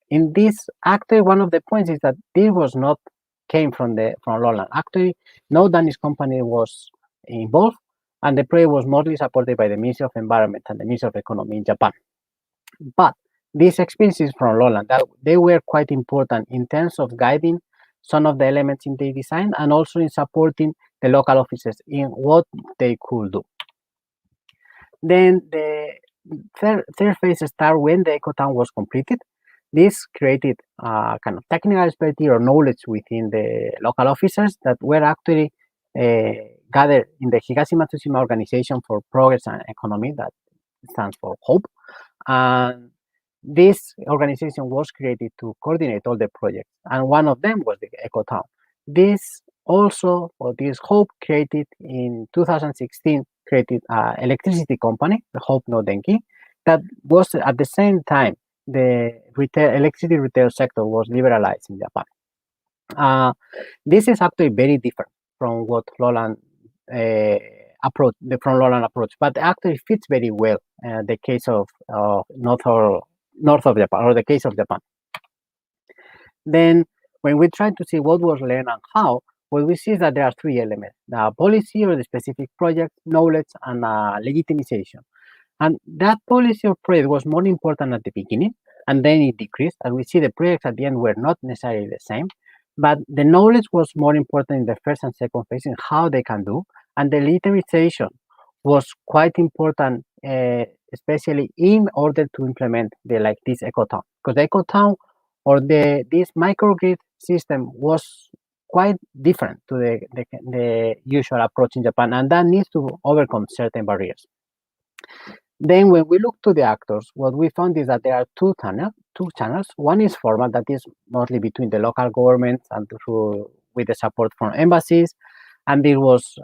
In this, actually, one of the points is that this was not came from Lolland. Actually, no Danish company was involved, and the project was mostly supported by the Ministry of Environment and the Ministry of Economy in Japan. But these experiences from Lolland, they were quite important in terms of guiding some of the elements in the design, and also in supporting the local officers in what they could do. Then the third phase started when the ecotown was completed. This created kind of technical expertise or knowledge within the local officers that were actually gathered in the Higashi-Matsushima Organization for Progress and Economy, that stands for HOPE. And this organization was created to coordinate all the projects, and one of them was the Ecotown. This also, or this HOPE created in 2016, created an electricity company, the HOPE no Denki, that was at the same time the electricity retail sector was liberalized in Japan. This is actually very different from what Lowland approach, but actually fits very well the case of north of Japan, or the case of Japan. Then, when we try to see what was learned and how, what we see is that there are three elements: the policy or the specific project, knowledge, and legitimization. And that policy or project was more important at the beginning, and then it decreased. And we see the projects at the end were not necessarily the same, but the knowledge was more important in the first and second phase in how they can do, and the legitimization was quite important, especially in order to implement this Ecotown, because the Ecotown or this microgrid system was quite different to the usual approach in Japan, and that needs to overcome certain barriers. Then when we look to the actors, what we found is that there are two channels. One is formal, that is mostly between the local governments and with the support from embassies, and this was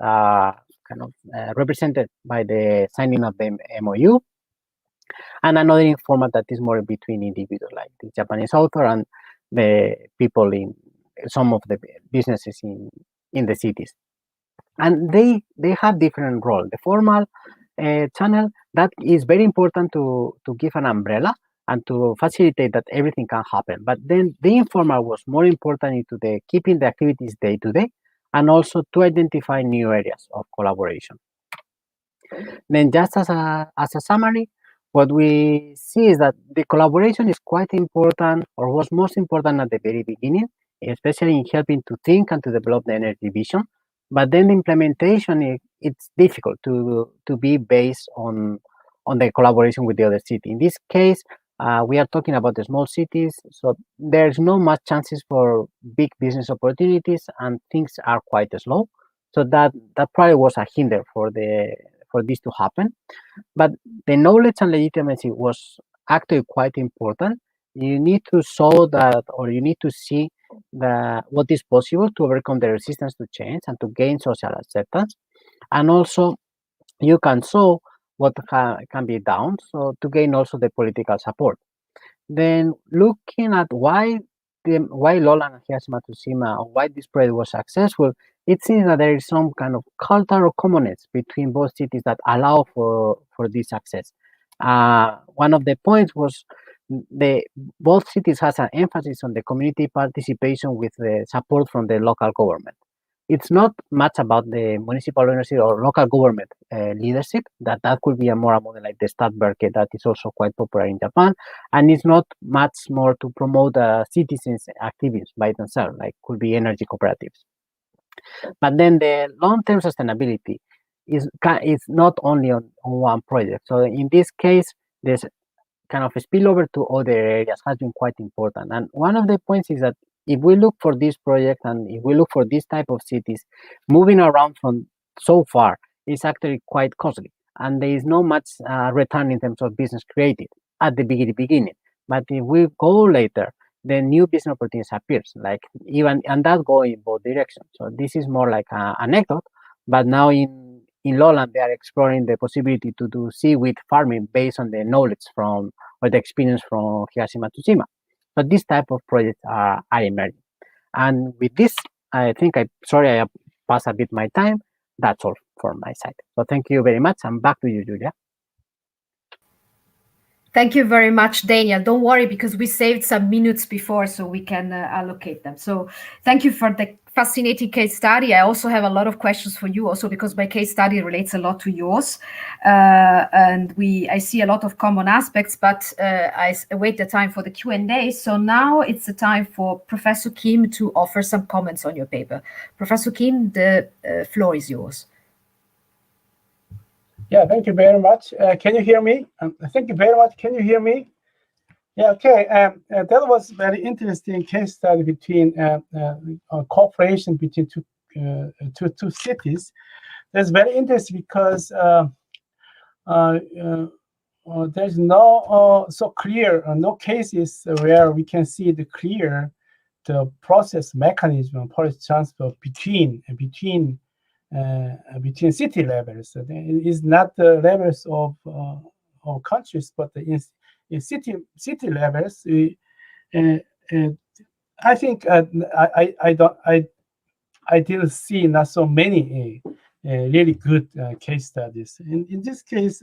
represented by the signing of the MOU. And another informal that is more between individuals, like the Japanese author and the people in some of the businesses in the cities. And they have different roles. The formal channel, that is very important to give an umbrella and to facilitate that everything can happen. But then the informal was more important into the keeping the activities day to day, and also to identify new areas of collaboration. Then just as a summary, what we see is that the collaboration is quite important, or was most important at the very beginning, especially in helping to think and to develop the energy vision. But then the implementation, it's difficult to be based on the collaboration with the other city. In this case, we are talking about the small cities, so there's no much chances for big business opportunities, and things are quite slow. So that probably was a hinder for this to happen. But the knowledge and legitimacy was actually quite important. You need to show that, or you need to see what is possible to overcome the resistance to change and to gain social acceptance. And also, you can show what can be done, so to gain also the political support. Then looking at why Lowland and Higashi-Matsushima, or why this project was successful, it seems that there is some kind of cultural commonness between both cities that allow for this success. One of the points was both cities has an emphasis on the community participation with the support from the local government. It's not much about the municipal ownership or local government leadership. That could be a model like the Stadtwerke that is also quite popular in Japan, and it's not much more to promote citizens' activities by themselves, like could be energy cooperatives. But then the long-term sustainability is not only on one project. So in this case, there's kind of a spillover to other areas has been quite important. And one of the points is that if we look for this project and if we look for this type of cities, moving around from so far is actually quite costly, and there is no much return in terms of business created at the beginning. But if we go later, then new business opportunities appears, and that go in both directions. So this is more like an anecdote, but now in Lowland, they are exploring the possibility to do seaweed farming based on the knowledge or the experience from Higashi-Matsushima. So this type of projects are emerging. And with this, I think I passed a bit my time. That's all from my side. So thank you very much. I'm back to you, Julia. Thank you very much, Daniel. Don't worry, because we saved some minutes before, so we can allocate them. So thank you for the fascinating case study. I also have a lot of questions for you, also because my case study relates a lot to yours. And I see a lot of common aspects, but I await the time for the Q&A. So now it's the time for Professor Kim to offer some comments on your paper. Professor Kim, the floor is yours. Yeah, thank you very much. Can you hear me? Thank you very much. Can you hear me? Yeah, okay. That was very interesting case study between cooperation between two cities. That's very interesting because there's no so clear no cases where we can see the process mechanism policy transfer between city levels. It is not the levels of countries, but in city levels. I think I didn't see not so many really good case studies. In this case,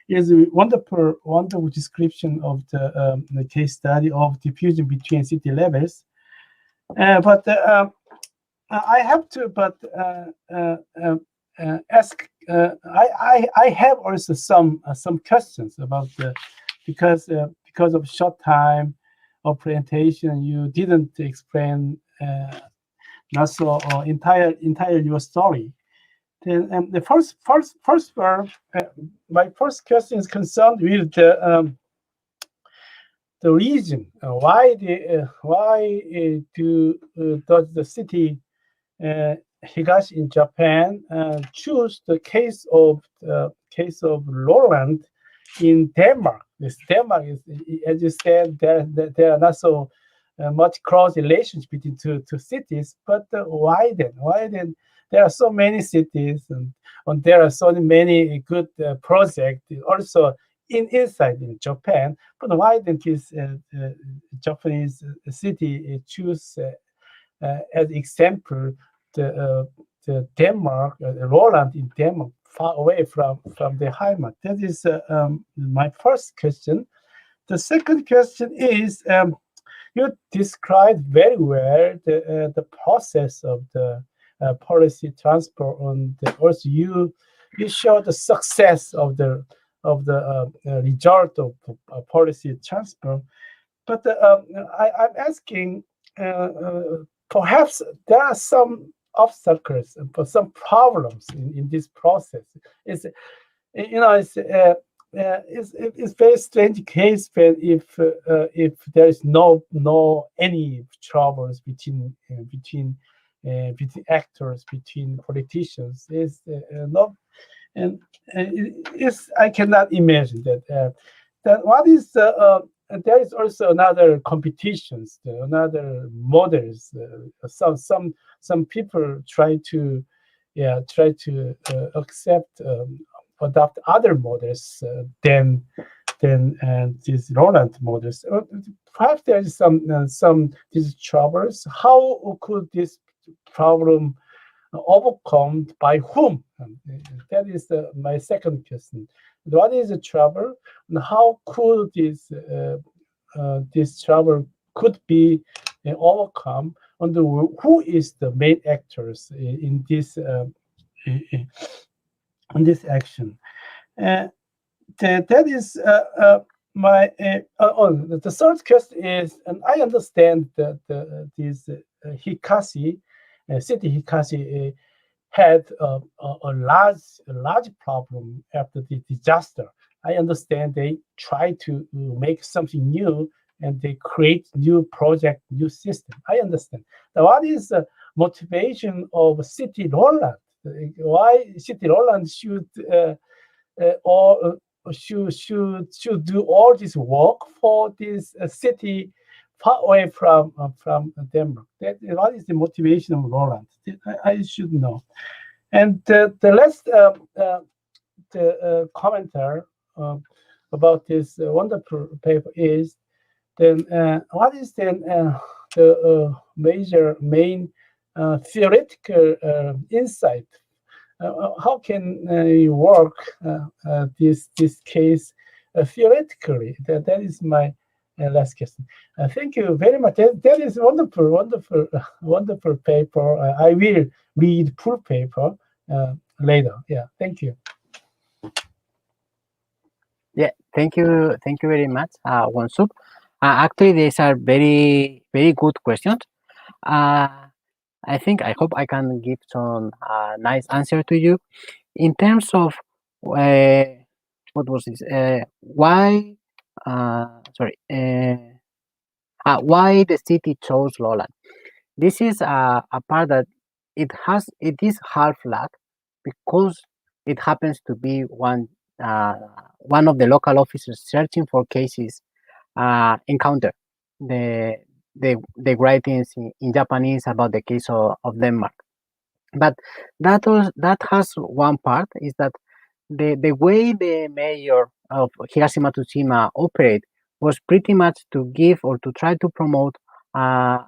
is a wonderful description of the case study of diffusion between city levels. But I have to ask. I have also some questions about because of short time of presentation, you didn't explain not so entire your story. Then the first my first question is concerned with the reason why does the city Higashi in Japan choose the case of Roland in Denmark. This Denmark is, as you said, there are not so much close relations between two cities. But why then? Why then? There are so many cities, and there are so many good projects also inside in Japan. But why didn't this Japanese city choose as example the Denmark, Roland in Denmark, far away from the Heimat? That is my first question. The second question is you described very well the process of the policy transfer, and also you show the success of the result of policy transfer. But I'm asking, perhaps there are some obstacles and some problems in this process. It's very strange case, but if there is no any troubles between actors, between politicians, is not, and I cannot imagine that. That what is there is also another competitions, another models. Some people try to accept adopt other models than these Roland models. Perhaps there is some these troubles. How could this problem overcome by whom? That is my second question. What is the trouble, and how could this trouble could be overcome, and who is the main actors in this action? That is my the third question is, and I understand that this Hikasi city Hikasi had a large problem after the disaster. I understand they try to make something new, and they create new project, new system. I understand. Now, what is the motivation of City Roland? Why City Roland should or should do all this work for this city far away from Denmark? What is the motivation of Roland? I should know. And the last commenter about this wonderful paper is then what is then the main theoretical insight? How can you work this case theoretically? That is my last question. Thank you very much. That is wonderful paper. I will read full paper later. Yeah, thank you. Yeah, thank you very much, Wonsup. Actually, these are very good questions. I hope I can give some nice answer to you in terms of what was this? Why why the city chose Lowland. This is a part that it is half luck because it happens to be one of the local officers searching for cases encounter the the writings in Japanese about the case of Denmark. But that has one part is that the way the mayor of Higashi-Matsushima operate was pretty much to give or to try to promote a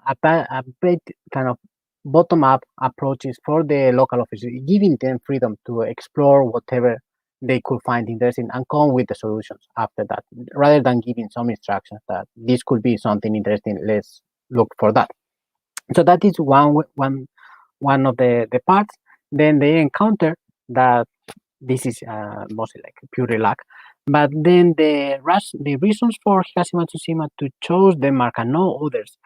bit kind of bottom-up approaches for the local officers, giving them freedom to explore whatever they could find interesting and come with the solutions after that, rather than giving some instructions that this could be something interesting, let's look for that. So that is one of the parts. Then they encounter that this is mostly like pure luck. But then the reasons for Higashi-Matsushima to choose Denmark and no others.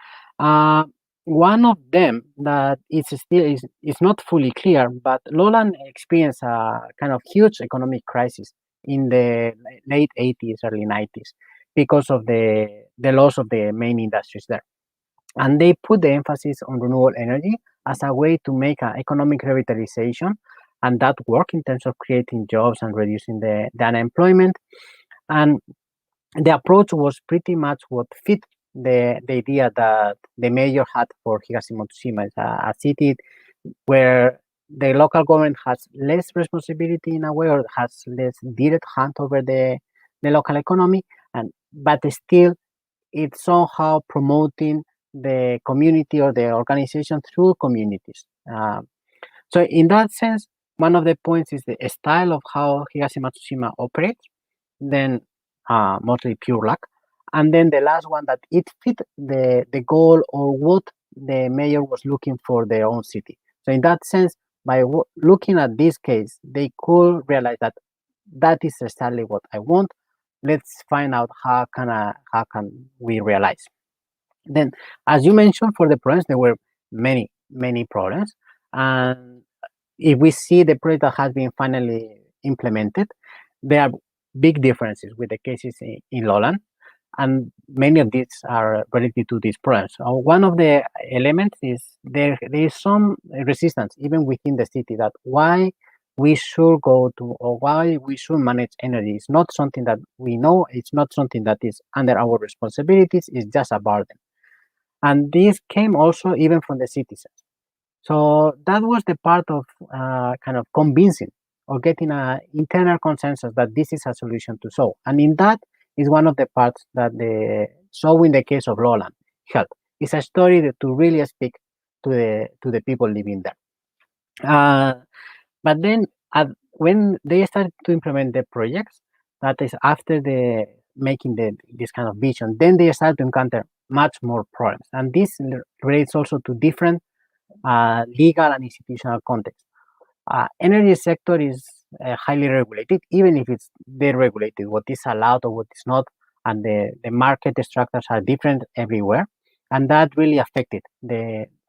One of them that is not fully clear, but Lowland experienced a kind of huge economic crisis in the late 80s, early 90s, because of the loss of the main industries there. And they put the emphasis on renewable energy as a way to make an economic revitalization, and that worked in terms of creating jobs and reducing the unemployment. And the approach was pretty much what fit the idea that the mayor had for Higashi-Matsushima. It's a city where the local government has less responsibility in a way, or has less direct hand over the local economy, but still it's somehow promoting the community or the organization through communities. So in that sense, one of the points is the style of how Higashi-Matsushima operates, then mostly pure luck. And then the last one, that it fit the goal or what the mayor was looking for their own city. So in that sense, by looking at this case, they could realize that is exactly what I want. Let's find out how can we realize. Then, as you mentioned, for the problems, there were many problems. And if we see the project that has been finally implemented, there are big differences with the cases in Lowland, and many of these are related to these problems. One of the elements is there is some resistance even within the city that why we should go to, or why we should manage energy. It's not something that we know, it's not something that is under our responsibilities, it's just a burden. And this came also even from the citizens. So that was the part of kind of convincing or getting an internal consensus that this is a solution to solve. And in that is one of the parts that in the case of Lowland helped. It's a story to really speak to the people living there. But then when they started to implement the projects, that is after making this kind of vision, then they started to encounter much more problems. And this relates also to different legal and institutional context. Energy sector is highly regulated, even if it's deregulated, what is allowed or what is not, and the market structures are different everywhere, and that really affected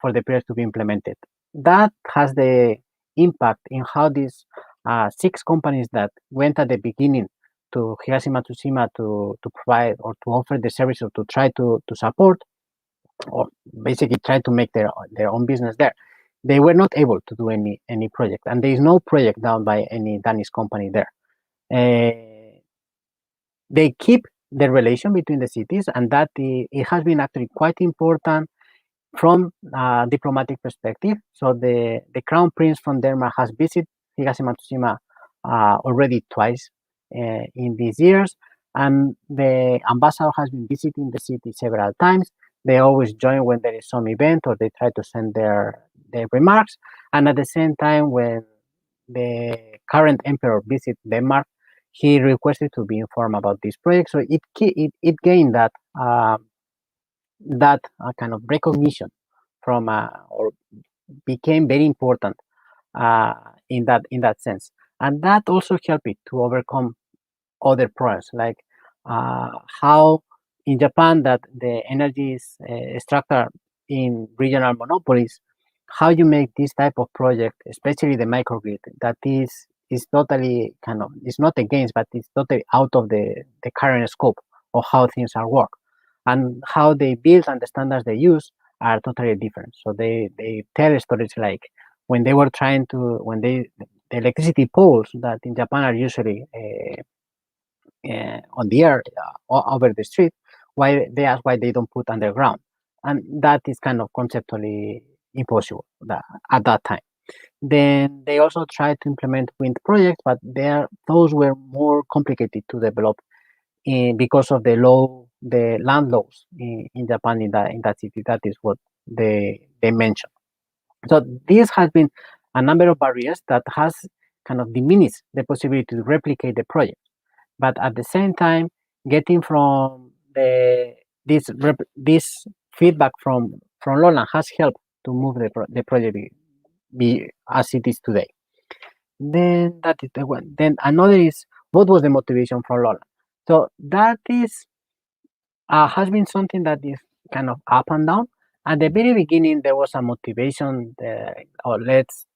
for the project to be implemented. That has the impact in how these 6 companies that went at the beginning to Higashi-Matsushima to provide or to offer the service or to try to support, or basically try to make their own business there, they were not able to do any project, and there is no project done by any Danish company there. They keep the relation between the cities, and that it has been actually quite important from a diplomatic perspective. So the Crown Prince from Denmark has visited Higashi-Matsushima already twice in these years, and the ambassador has been visiting the city several times. They always join when there is some event, or they try to send their remarks. And at the same time, when the current emperor visited Denmark, he requested to be informed about this project. So it gained that kind of recognition from or became very important in that sense. And that also helped it to overcome other problems, like how in Japan that the energy is structured in regional monopolies, how you make this type of project, especially the microgrid, that is totally kind of, it's not against, but it's totally out of the current scope of how things are work, and how they build and the standards they use are totally different. So they tell stories like when they were trying to, when the electricity poles that in Japan are usually on the air over the street, why they ask why they don't put underground, and that is kind of conceptually impossible at that time. Then they also tried to implement wind projects, but those were more complicated to develop because of the land laws in Japan in that city. That is what they mentioned. So this has been a number of barriers that has kind of diminished the possibility to replicate the project. But at the same time, getting from this feedback from Lowland has helped to move the project be as it is today. Then that is the one. Then another is, what was the motivation for Lowland? So that is has been something that is kind of up and down. At the very beginning, there was a motivation, or let's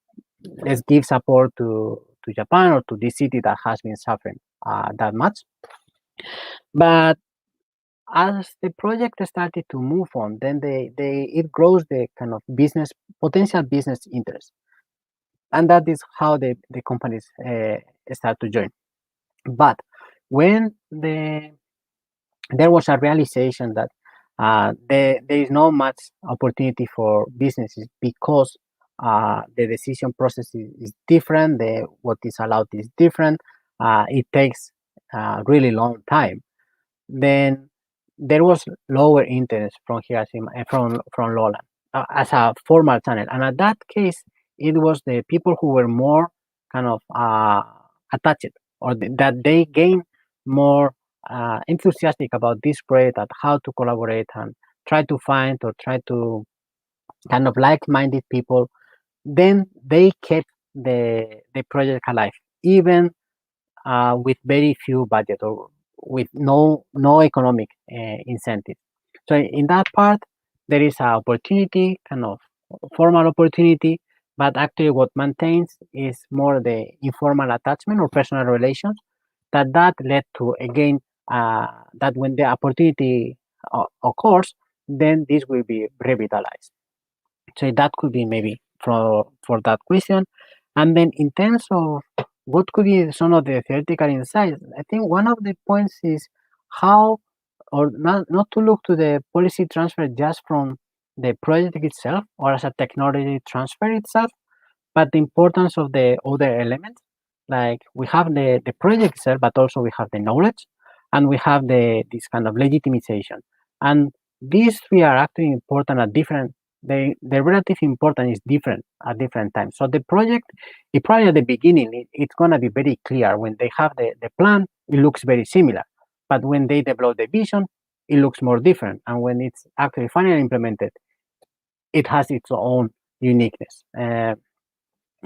give support to Japan or to this city that has been suffering that much. But as the project started to move on, then it grows the kind of potential business interest, and that is how the companies start to join. But when there was a realization that there is not much opportunity for businesses because the decision process is different, what is allowed is different, it takes a really long time, then there was lower interest from Lowland as a formal channel. And at that case, it was the people who were more kind of attached, or that they gained more enthusiastic about this project, and how to collaborate and try to find or try to kind of like-minded people. Then they kept the project alive, even with very few budget or with no economic incentive. So in that part, there is an opportunity, kind of formal opportunity, but actually what maintains is more the informal attachment or personal relations that led to, again, that when the opportunity occurs, then this will be revitalized. So that could be maybe for that question. And then in terms of what could be some of the theoretical insights, I think one of the points is how, or not to look to the policy transfer just from the project itself or as a technology transfer itself, but the importance of the other elements. Like we have the project itself, but also we have the knowledge, and we have this kind of legitimization. And these three are actually important at different, the relative importance is different at different times. So the project, probably at the beginning, it's going to be very clear. When they have the plan, it looks very similar. But when they develop the vision, it looks more different. And when it's actually finally implemented, it has its own uniqueness.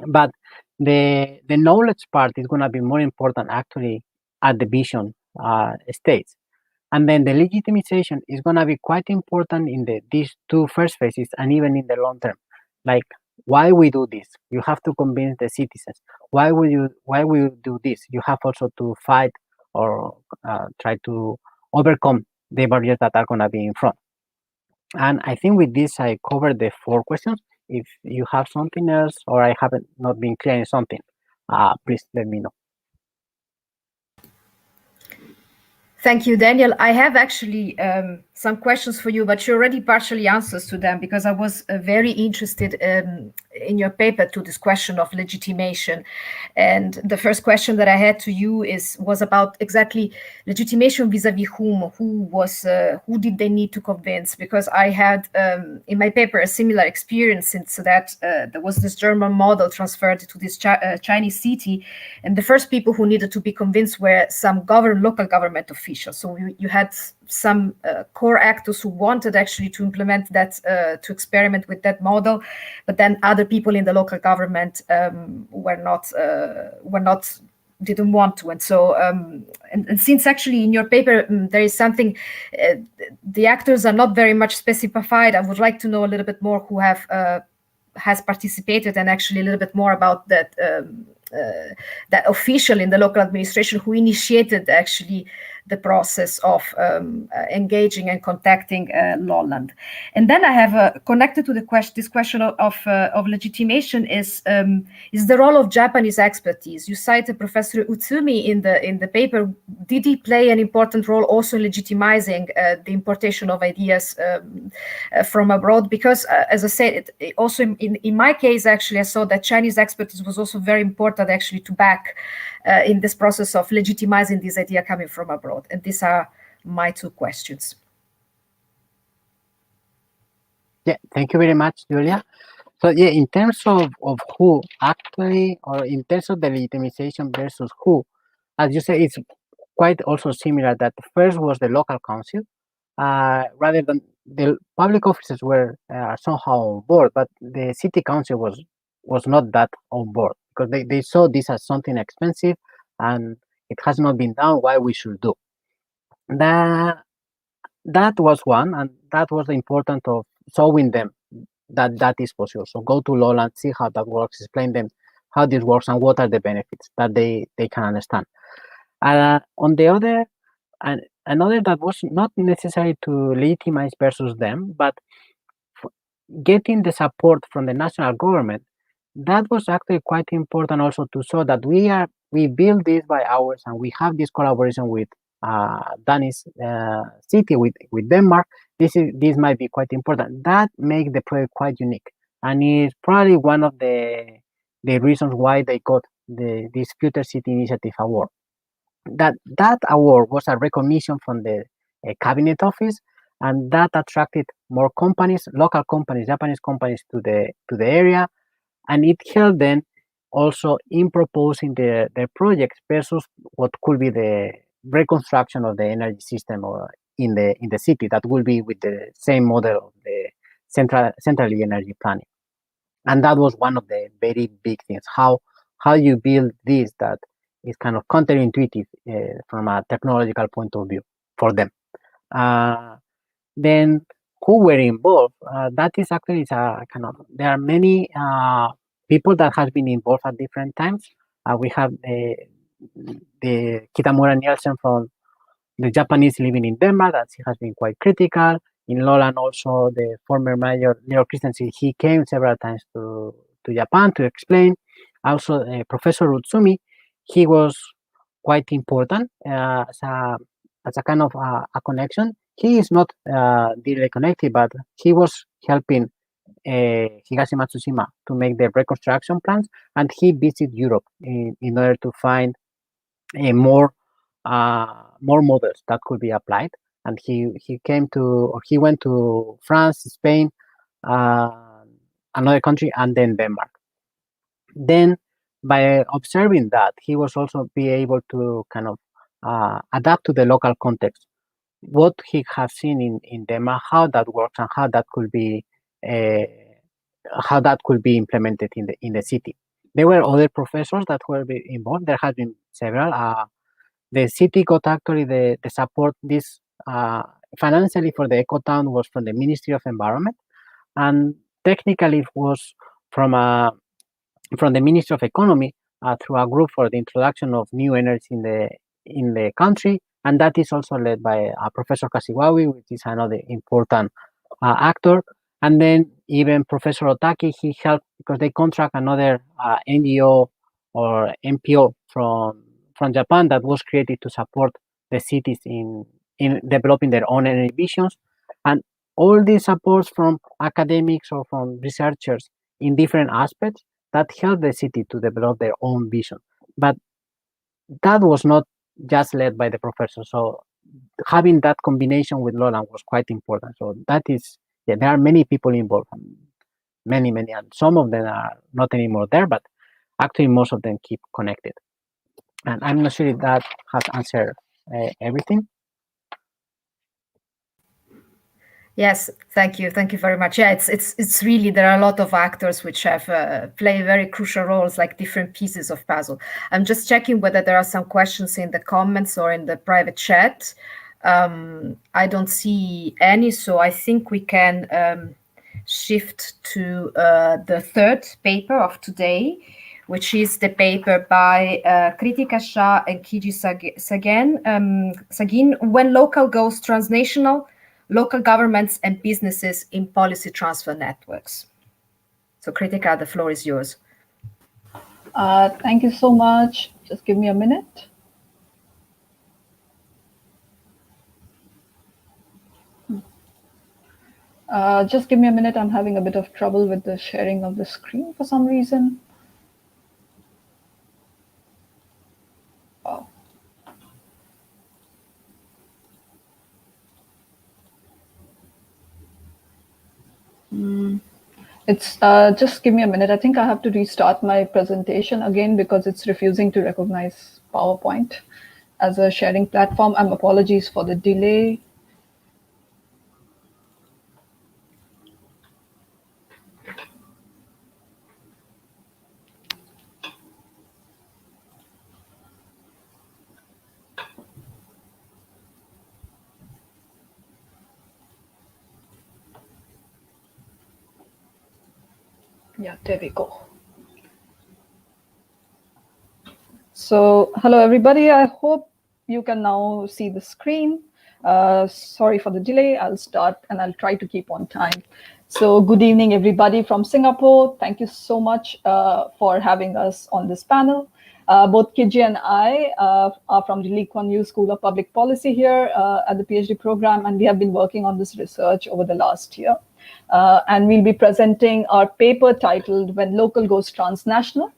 But the knowledge part is going to be more important actually at the vision stage. And then the legitimization is going to be quite important in these two first phases, and even in the long term. Like, why we do this? You have to convince the citizens. Why will you do this? You have also to fight or try to overcome the barriers that are going to be in front. And I think with this, I covered the 4 questions. If you have something else, or I haven't not been clear in something, please let me know. Thank you, Daniel. I have actually some questions for you, but you already partially answered to them, because I was very interested in your paper to this question of legitimation. And the first question that I had to you was about exactly legitimation vis-a-vis whom, who did they need to convince? Because I had in my paper a similar experience, since that there was this German model transferred to this Chinese city, and the first people who needed to be convinced were some local government officials. So you had some core actors who wanted actually to implement that, to experiment with that model, but then other people in the local government didn't want to. And so, and since actually in your paper there is something, the actors are not very much specified, I would like to know a little bit more who has participated, and actually a little bit more about that official in the local administration who initiated actually the process of engaging and contacting Lowland. And then I have connected to this question of legitimation is the role of Japanese expertise. You cited Professor Utsumi in the paper. Did he play an important role also in legitimizing the importation of ideas from abroad? Because as I said, also in my case, actually, I saw that Chinese expertise was also very important actually to back in this process of legitimizing this idea coming from abroad. And these are my two questions. Yeah, thank you very much, Julia. So yeah, in terms of who actually, or in terms of the legitimization versus who, as you say, it's quite also similar that first was the local council, rather than the public officers were somehow on board, but the city council was not that on board because they saw this as something expensive and it has not been done. Why we should do that? That was one, and that was the importance of showing them that is possible. So go to Lowland, see how that works, explain them how this works and what are the benefits that they can understand. On the other, and another that was not necessary to legitimize versus them, but getting the support from the national government, that was actually quite important also to show that we build this by ours and we have this collaboration with Danish city with Denmark. This might be quite important. That makes the project quite unique, and is probably one of the reasons why they got this Future City Initiative Award. That award was a recognition from the cabinet office, and that attracted more companies, local companies, Japanese companies to the area, and it helped them also in proposing their projects versus what could be the reconstruction of the energy system or in the city that will be with the same model of the centrally energy planning. And that was one of the very big things, how you build this that is kind of counterintuitive from a technological point of view for them. Then who were involved? That is actually a kind of, there are many people that has been involved at different times. We have the Kitamura Nielsen from the Japanese living in Denmark, that he has been quite critical. In Lowland also, the former mayor, Leo Christensen, he came several times to Japan to explain. Also, Professor Utsumi, he was quite important as a kind of a connection. He is not directly connected, but he was helping Higashi Matsushima to make the reconstruction plans, and he visited Europe in order to find more models that could be applied. And he went to France, Spain, another country, and then Denmark. Then, by observing that, he was also be able to kind of adapt to the local context, what he has seen in Denmark, how that works, and how that could be implemented in the city. There were other professors that were involved. There have been several. The city got actually the support this financially for the ecotown was from the Ministry of Environment, and technically it was from the Ministry of Economy through a group for the introduction of new energy in the country, and that is also led by Professor Kashiwawi, which is another important actor. And then even Professor Otaki, he helped because they contract another NGO or NPO from Japan that was created to support the cities in developing their own energy visions. And all these supports from academics or from researchers in different aspects that helped the city to develop their own vision. But that was not just led by the professor. So having that combination with Lowland was quite important. So that is, yeah, there are many people involved, many, and some of them are not anymore there, but actually most of them keep connected. And I'm not sure if that has answered everything. Yes, thank you very much. Yeah, it's really, there are a lot of actors which have play very crucial roles, like different pieces of puzzle. I'm just checking whether there are some questions in the comments or in the private chat. I don't see any, so I think we can shift to the third paper of today, which is the paper by Kritika Shah and Kiji Sagin, When Local Goes Transnational, Local Governments and Businesses in Policy Transfer Networks. So Kritika, the floor is yours. Thank you so much. Just give me a minute. Just give me a minute. I'm having a bit of trouble with the sharing of the screen for some reason. Oh. It's just give me a minute. I think I have to restart my presentation again because it's refusing to recognize PowerPoint as a sharing platform. Apologies for the delay. Yeah, there we go. So, hello everybody. I hope you can now see the screen. Sorry for the delay. I'll start and I'll try to keep on time. So, good evening everybody from Singapore. Thank you so much for having us on this panel. Both Kiji and I are from the Lee Kuan Yew School of Public Policy here at the PhD program, and we have been working on this research over the last year. And we'll be presenting our paper titled When Local Goes Transnational,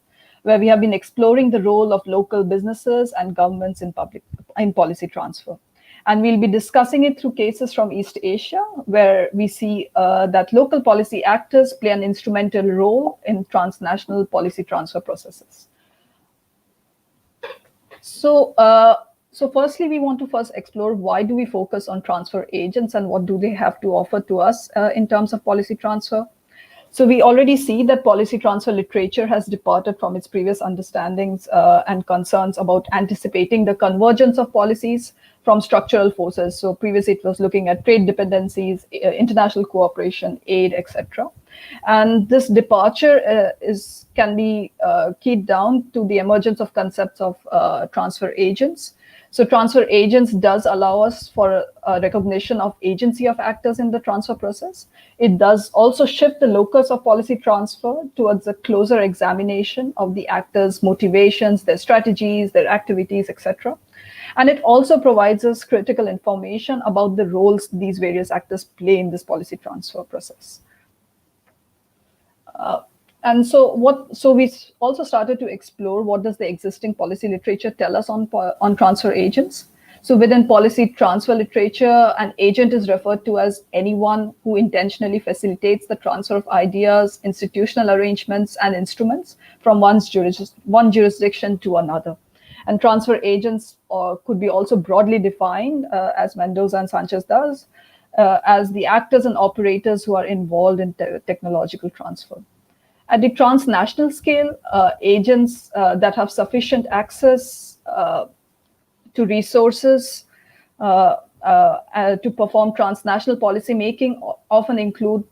where we have been exploring the role of local businesses and governments in policy transfer. And we'll be discussing it through cases from East Asia, where we see that local policy actors play an instrumental role in transnational policy transfer processes. So firstly, we want to first explore why do we focus on transfer agents and what do they have to offer to us in terms of policy transfer. So we already see that policy transfer literature has departed from its previous understandings and concerns about anticipating the convergence of policies from structural forces. So previously it was looking at trade dependencies, international cooperation, aid, etc. And this departure can be keyed down to the emergence of concepts of transfer agents. So transfer agents does allow us for a recognition of agency of actors in the transfer process. It does also shift the locus of policy transfer towards a closer examination of the actors' motivations, their strategies, their activities, etc. And it also provides us critical information about the roles these various actors play in this policy transfer process. And so we also started to explore what does the existing policy literature tell us on transfer agents. So within policy transfer literature, an agent is referred to as anyone who intentionally facilitates the transfer of ideas, institutional arrangements, and instruments from one jurisdiction to another. And transfer agents could be also broadly defined, as Mendoza and Sanchez does, as the actors and operators who are involved in technological transfer. At the transnational scale, agents that have sufficient access to resources to perform transnational policy making often include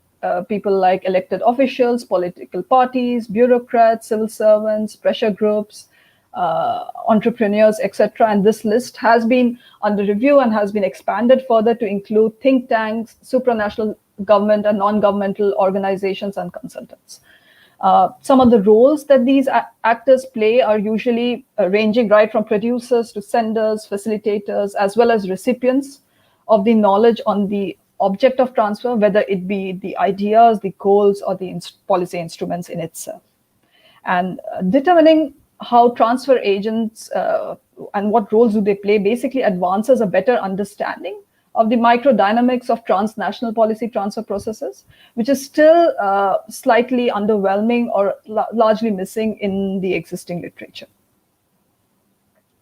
people like elected officials, political parties, bureaucrats, civil servants, pressure groups, entrepreneurs, etc. And this list has been under review and has been expanded further to include think tanks, supranational government and non-governmental organizations and consultants. Some of the roles that these actors play are usually ranging right from producers to senders, facilitators, as well as recipients of the knowledge on the object of transfer, whether it be the ideas, the goals, or the policy instruments in itself. And determining how transfer agents and what roles do they play basically advances a better understanding of the microdynamics of transnational policy transfer processes, which is still slightly underwhelming or largely missing in the existing literature.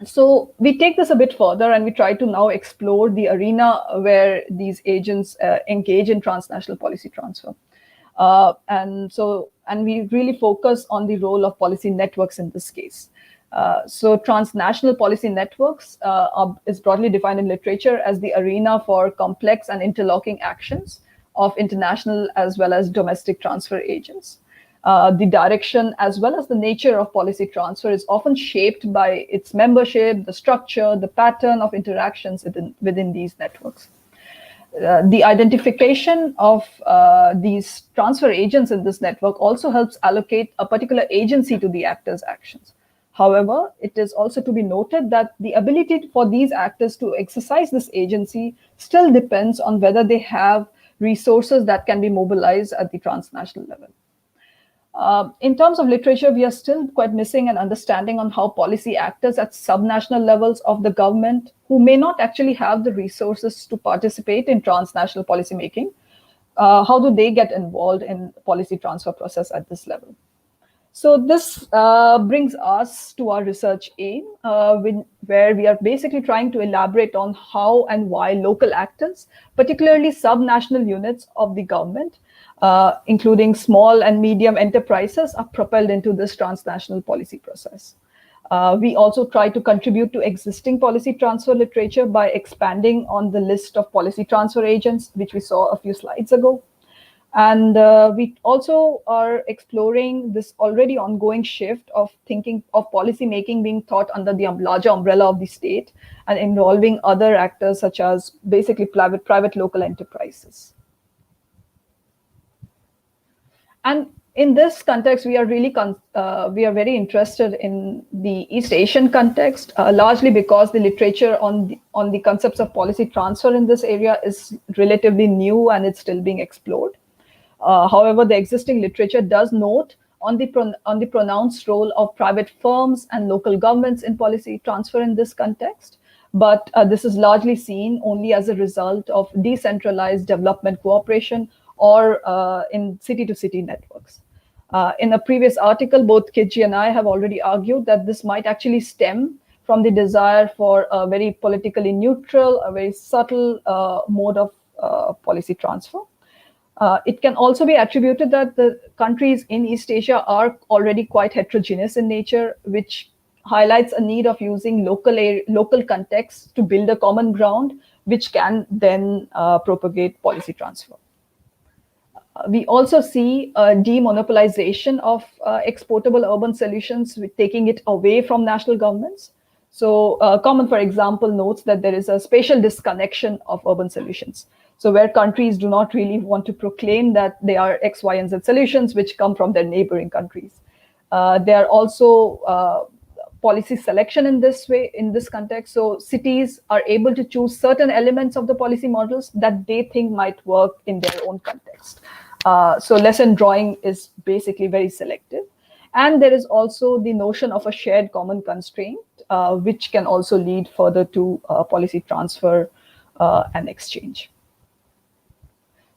So we take this a bit further and we try to now explore the arena where these agents engage in transnational policy transfer. And we really focus on the role of policy networks in this case. So transnational policy networks is broadly defined in literature as the arena for complex and interlocking actions of international as well as domestic transfer agents. the direction as well as the nature of policy transfer is often shaped by its membership, the structure, the pattern of interactions within these networks. The identification of these transfer agents in this network also helps allocate a particular agency to the actors' actions. However, it is also to be noted that the ability for these actors to exercise this agency still depends on whether they have resources that can be mobilized at the transnational level. In terms of literature, we are still quite missing an understanding on how policy actors at subnational levels of the government, who may not actually have the resources to participate in transnational policymaking, how do they get involved in policy transfer process at this level? So this brings us to our research aim, where we are basically trying to elaborate on how and why local actors, particularly subnational units of the government, including small and medium enterprises, are propelled into this transnational policy process. We also try to contribute to existing policy transfer literature by expanding on the list of policy transfer agents, which we saw a few slides ago. And we also are exploring this already ongoing shift of thinking of policy making being thought under the larger umbrella of the state and involving other actors such as basically private local enterprises. And in this context, we are really very interested in the East Asian context, largely because the literature on the concepts of policy transfer in this area is relatively new and it's still being explored. However, the existing literature does note on the pronounced role of private firms and local governments in policy transfer in this context. But this is largely seen only as a result of decentralized development cooperation or in city-to-city networks. In a previous article, both Kidji and I have already argued that this might actually stem from the desire for a very politically neutral, a very subtle mode of policy transfer. It can also be attributed that the countries in East Asia are already quite heterogeneous in nature, which highlights a need of using local contexts to build a common ground, which can then propagate policy transfer. We also see a demonopolization of exportable urban solutions, with taking it away from national governments. So Common, for example, notes that there is a spatial disconnection of urban solutions. So where countries do not really want to proclaim that they are X, Y, and Z solutions, which come from their neighboring countries. There are also policy selection in this way, in this context. So cities are able to choose certain elements of the policy models that they think might work in their own context. So lesson drawing is basically very selective. And there is also the notion of a shared common constraint, which can also lead further to policy transfer and exchange.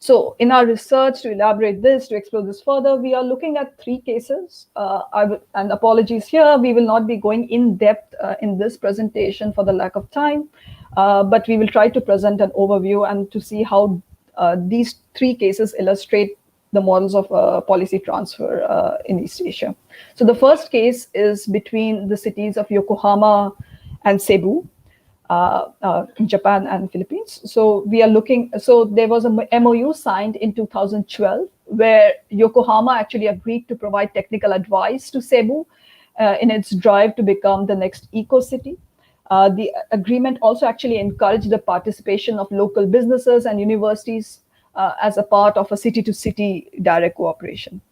So in our research, to elaborate this, to explore this further, we are looking at 3 cases. And apologies here, we will not be going in depth in this presentation for the lack of time, but we will try to present an overview and to see how these 3 cases illustrate the models of policy transfer in East Asia. So the first case is between the cities of Yokohama and Cebu, Japan and Philippines. So we are looking, so there was a MOU signed in 2012 where Yokohama actually agreed to provide technical advice to Cebu in its drive to become the next eco-city. The agreement also actually encouraged the participation of local businesses and universities as a part of a city-to-city direct cooperation.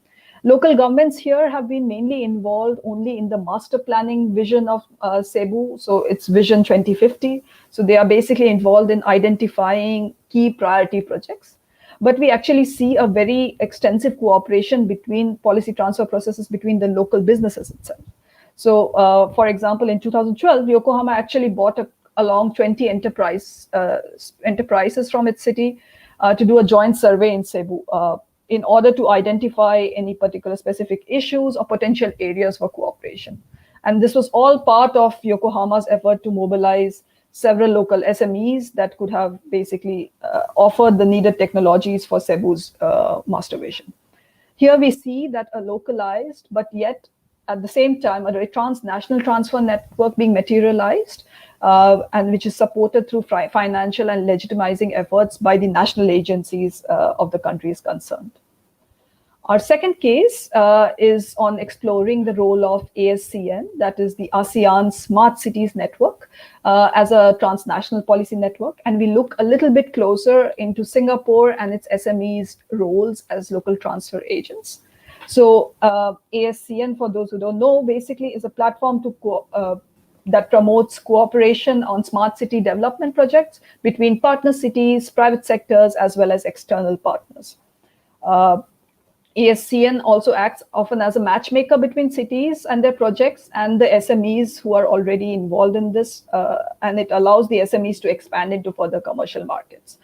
Local governments here have been mainly involved only in the master planning vision of Cebu, so it's Vision 2050. So they are basically involved in identifying key priority projects. But we actually see a very extensive cooperation between policy transfer processes between the local businesses itself. So for example, in 2012, Yokohama actually bought along 20 enterprises from its city to do a joint survey in Cebu in order to identify any particular specific issues or potential areas for cooperation. And this was all part of Yokohama's effort to mobilize several local SMEs that could have basically offered the needed technologies for Cebu's master vision. Here we see that a localized, but yet at the same time, a very transnational transfer network being materialized, and which is supported through financial and legitimizing efforts by the national agencies of the countries concerned. Our second case is on exploring the role of ASCN, that is the ASEAN Smart Cities Network, as a transnational policy network. And we look a little bit closer into Singapore and its SMEs' roles as local transfer agents. So ASCN, for those who don't know, basically is a platform that promotes cooperation on smart city development projects between partner cities, private sectors, as well as external partners. ASCN also acts often as a matchmaker between cities and their projects and the SMEs who are already involved in this, and it allows the SMEs to expand into further commercial markets.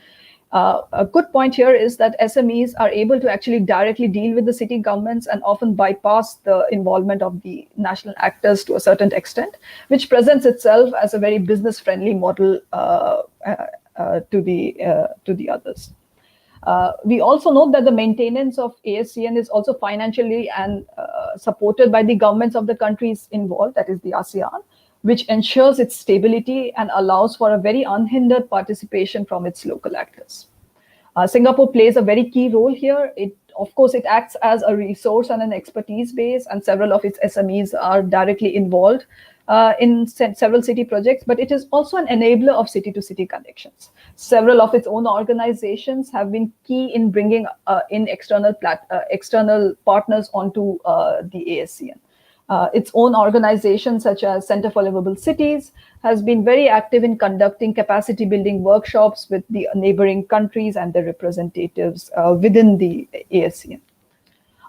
A good point here is that SMEs are able to actually directly deal with the city governments and often bypass the involvement of the national actors to a certain extent, which presents itself as a very business-friendly model to the others. We also note that the maintenance of ASCN is also financially and supported by the governments of the countries involved, that is the ASEAN, which ensures its stability and allows for a very unhindered participation from its local actors. Singapore plays a very key role here. Of course, it acts as a resource and an expertise base, and several of its SMEs are directly involved in several city projects, but it is also an enabler of city-to-city connections. Several of its own organizations have been key in bringing in external partners onto the ASCN. Its own organizations, such as Center for Livable Cities, has been very active in conducting capacity building workshops with the neighboring countries and their representatives within the ASCN.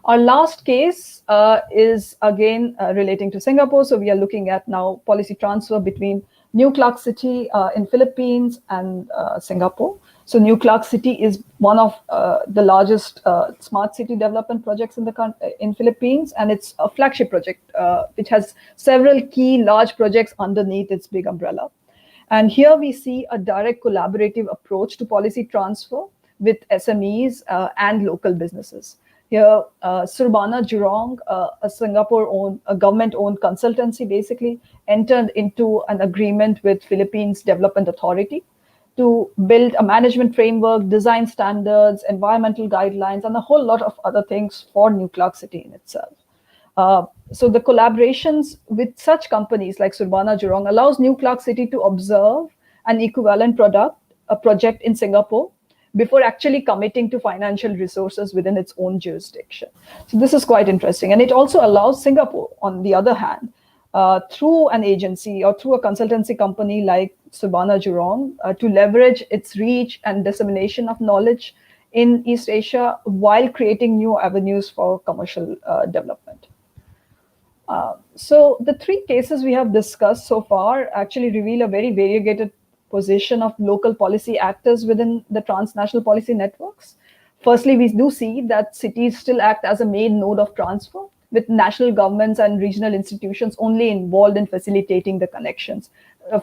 Our last case is again relating to Singapore. So we are looking at now policy transfer between New Clark City in Philippines and Singapore. So New Clark City is one of the largest smart city development projects in Philippines, and it's a flagship project which has several key large projects underneath its big umbrella. And here we see a direct collaborative approach to policy transfer with SMEs and local businesses. Here, Surbana Jurong, a government-owned consultancy, basically entered into an agreement with Philippines Development Authority to build a management framework, design standards, environmental guidelines, and a whole lot of other things for New Clark City in itself. So the collaborations with such companies like Surbana Jurong allows New Clark City to observe an equivalent project in Singapore before actually committing to financial resources within its own jurisdiction. So this is quite interesting. And it also allows Singapore, on the other hand, through an agency or through a consultancy company like Surbana Jurong, to leverage its reach and dissemination of knowledge in East Asia while creating new avenues for commercial development. So the three cases we have discussed so far actually reveal a very variegated position of local policy actors within the transnational policy networks. Firstly, we do see that cities still act as a main node of transfer, with national governments and regional institutions only involved in facilitating the connections,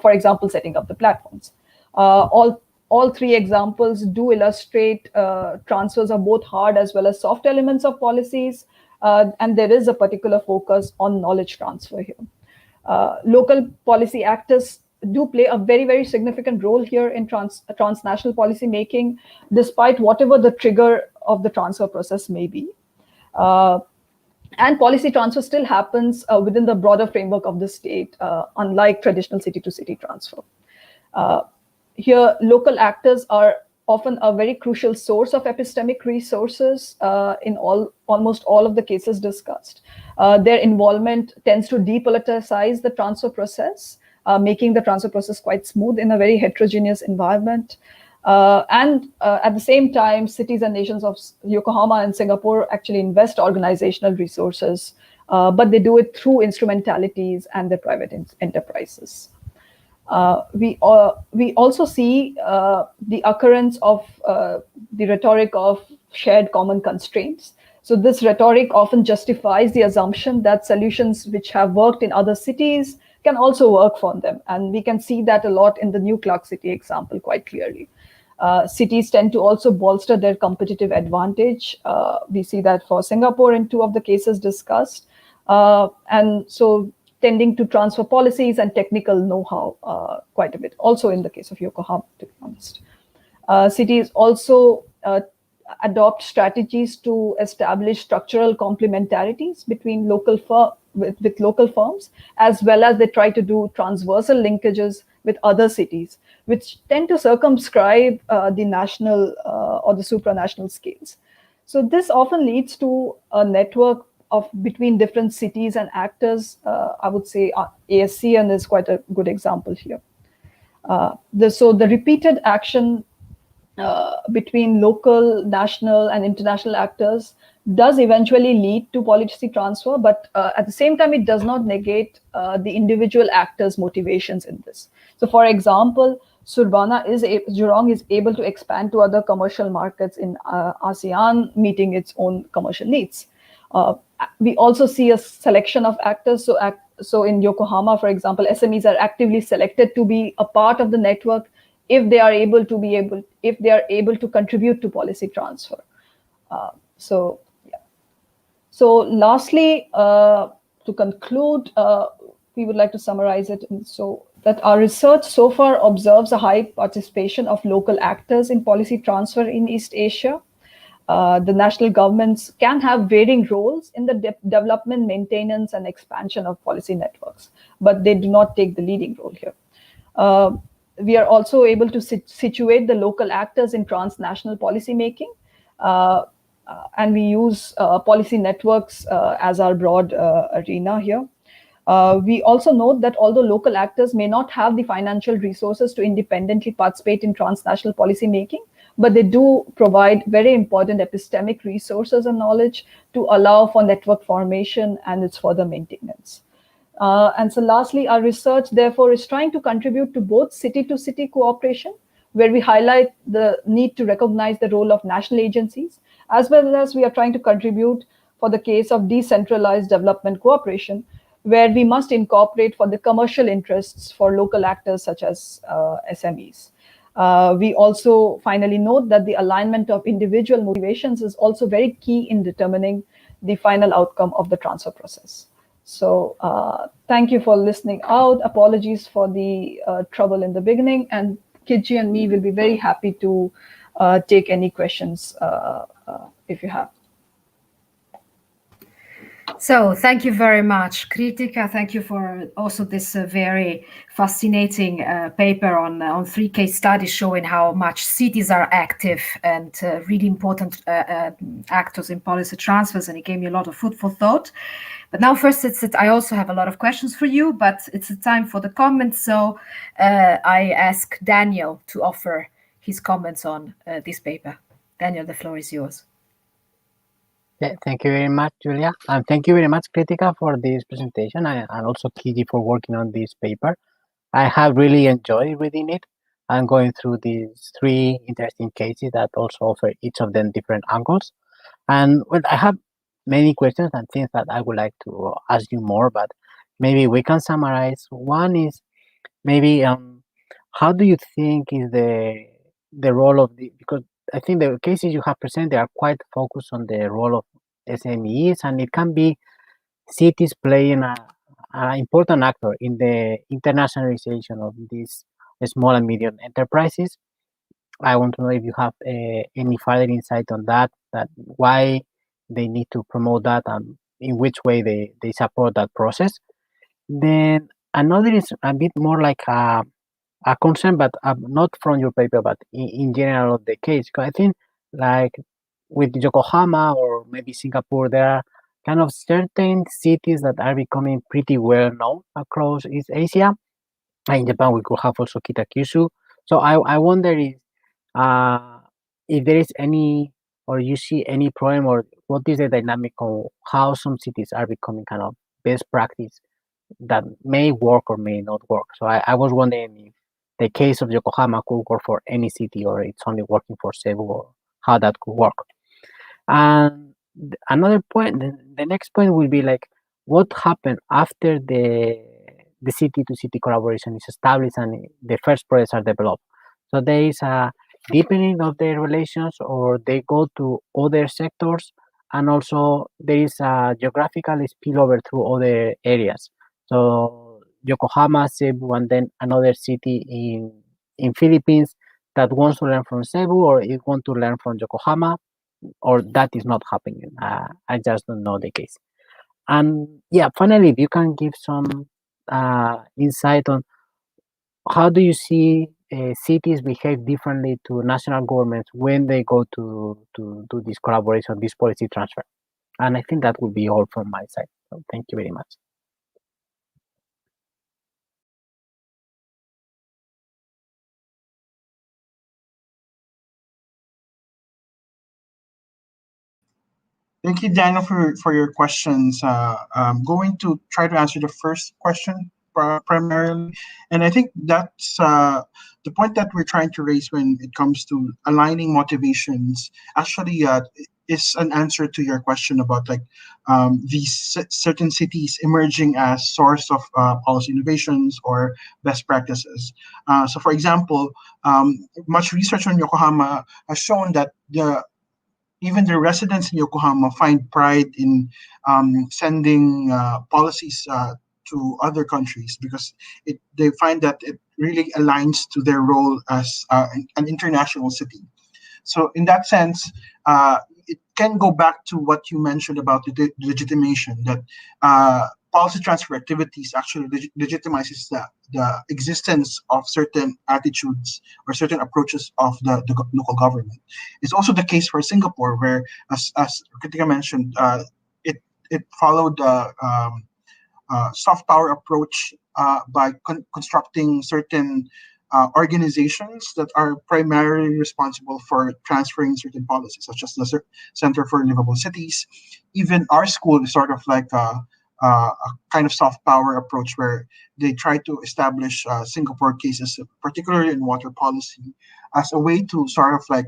for example, setting up the platforms. All three examples do illustrate transfers of both hard as well as soft elements of policies, and there is a particular focus on knowledge transfer here. Local policy actors do play a very, very significant role here in transnational policy making, despite whatever the trigger of the transfer process may be. And policy transfer still happens within the broader framework of the state, unlike traditional city-to-city transfer. Here, local actors are often a very crucial source of epistemic resources in almost all of the cases discussed. Their involvement tends to depoliticize the transfer process, making the transfer process quite smooth in a very heterogeneous environment. And at the same time, cities and nations of Yokohama and Singapore actually invest organizational resources, but they do it through instrumentalities and their private enterprises. We also see the occurrence of the rhetoric of shared common constraints. So this rhetoric often justifies the assumption that solutions which have worked in other cities can also work for them. And we can see that a lot in the New Clark City example quite clearly. Cities tend to also bolster their competitive advantage. We see that for Singapore in two of the cases discussed. And so tending to transfer policies and technical know-how quite a bit, also in the case of Yokohama, to be honest. Cities also adopt strategies to establish structural complementarities between with local firms, as well as they try to do transversal linkages with other cities, which tend to circumscribe the national or the supranational scales. So this often leads to a network of between different cities and actors. I would say ASCN is quite a good example here. So the repeated action between local, national, and international actors does eventually lead to policy transfer, but at the same time, it does not negate the individual actors' motivations in this. So, for example, Jurong is able to expand to other commercial markets in ASEAN, meeting its own commercial needs. We also see a selection of actors. So in Yokohama, for example, SMEs are actively selected to be a part of the network if they are able to contribute to policy transfer. So lastly, to conclude, we would like to summarize it so that our research so far observes a high participation of local actors in policy transfer in East Asia. The national governments can have varying roles in the development, maintenance, and expansion of policy networks, but they do not take the leading role here. We are also able to situate the local actors in transnational policy making, and we use policy networks as our broad arena here. We also note that although local actors may not have the financial resources to independently participate in transnational policy making, but they do provide very important epistemic resources and knowledge to allow for network formation and its further maintenance. And so lastly, our research, therefore, is trying to contribute to both city-to-city cooperation, where we highlight the need to recognize the role of national agencies, as well as we are trying to contribute for the case of decentralized development cooperation, where we must incorporate for the commercial interests for local actors such as SMEs. We also finally note that the alignment of individual motivations is also very key in determining the final outcome of the transfer process. So thank you for listening out. Apologies for the trouble in the beginning, and Kiji and me will be very happy to take any questions if you have. So thank you very much, Kritika. Thank you for also this very fascinating paper on 3 case studies showing how much cities are active and really important actors in policy transfers, and it gave me a lot of food for thought. But now first, I also have a lot of questions for you, but it's the time for the comments. So I ask Daniel to offer his comments on this paper. Daniel, the floor is yours. Yeah, thank you very much, Julia. And thank you very much, Kritika, for this presentation, and also Kiji for working on this paper. I have really enjoyed reading it and going through these 3 interesting cases that also offer each of them different angles. And well, I have many questions and things that I would like to ask you more, but maybe we can summarize. One is maybe how do you think is the role of because I think the cases you have presented are quite focused on the role of SMEs, and it can be cities playing an important actor in the internationalization of these small and medium enterprises. I want to know if you have any further insight on that why they need to promote that and in which way they support that process. Then another is a bit more like a concern, but not from your paper, but in general of the case. Because I think like with Yokohama or maybe Singapore, there are kind of certain cities that are becoming pretty well known across East Asia. In Japan, we could have also Kitakyushu. So I wonder if there is any, or you see any problem, or what is the dynamic of how some cities are becoming kind of best practice that may work or may not work. So I was wondering if the case of Yokohama could work for any city, or it's only working for Cebu, or how that could work. And another point, the next point will be like, what happened after the city-to-city collaboration is established and the first projects are developed? So there is a deepening of their relations, or they go to other sectors, and also there is a geographical spillover through other areas. So Yokohama, Cebu, and then another city in Philippines that wants to learn from Cebu, or it wants to learn from Yokohama. or that is not happening. I just don't know the case. And yeah, finally, if you can give some insight on how do you see cities behave differently to national governments when they go to do this collaboration, this policy transfer? And I think that would be all from my side. So thank you very much. Thank you, Daniel, for your questions. I'm going to try to answer the first question primarily. And I think that's the point that we're trying to raise when it comes to aligning motivations actually is an answer to your question about like these certain cities emerging as source of policy innovations or best practices. So, for example, much research on Yokohama has shown that even the residents in Yokohama find pride in sending policies to other countries because they find that it really aligns to their role as an international city. So in that sense, it can go back to what you mentioned about the legitimation that policy transfer activities actually legitimizes the existence of certain attitudes or certain approaches of the local government. It's also the case for Singapore, where, as Kritika mentioned, it followed the soft power approach by constructing certain organizations that are primarily responsible for transferring certain policies, such as the Center for Livable Cities. Even our school is sort of like a kind of soft power approach where they try to establish Singapore cases, particularly in water policy, as a way to sort of like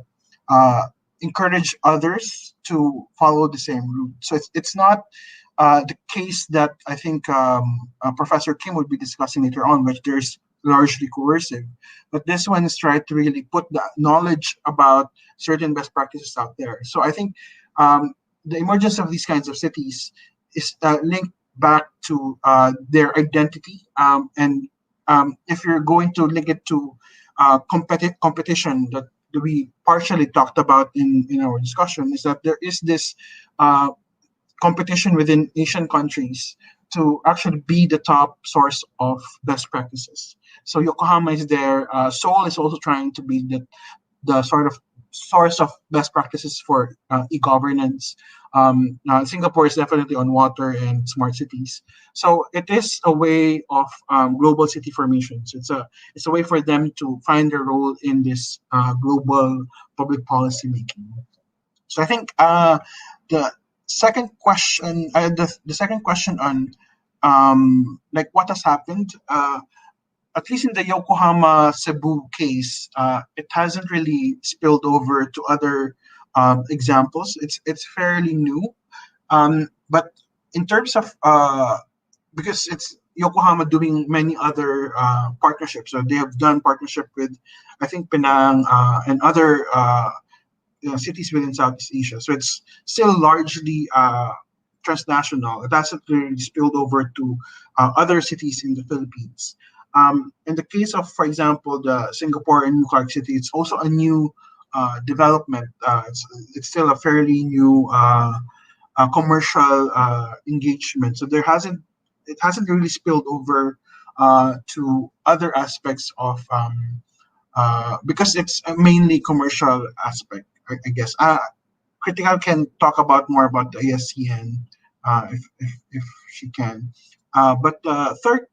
encourage others to follow the same route. So it's not the case that I think Professor Kim would be discussing later on, which there's largely coercive. But this one is trying to really put the knowledge about certain best practices out there. So I think the emergence of these kinds of cities is linked back to their identity. And if you're going to link it to competition that we partially talked about in our discussion, is that there is this competition within Asian countries to actually be the top source of best practices. So Yokohama is there. Seoul is also trying to be the sort of source of best practices for e-governance. Singapore is definitely on water and smart cities. So it is a way of global city formations. It's a way for them to find their role in this global public policy making. So I think the second question, the second question on like what has happened, at least in the Yokohama Cebu case, it hasn't really spilled over to other examples. It's fairly new, but in terms of because it's Yokohama doing many other partnerships, so they have done partnership with, I think, Penang and other cities within Southeast Asia. So it's still largely transnational. It hasn't really spilled over to other cities in the Philippines. In the case of, for example, the Singapore and New Clark City, it's also a new development. It's still a fairly new commercial engagement. So it hasn't really spilled over to other aspects of because it's a mainly commercial aspect, I guess. Critical can talk about more about the ASCN if she can. But the third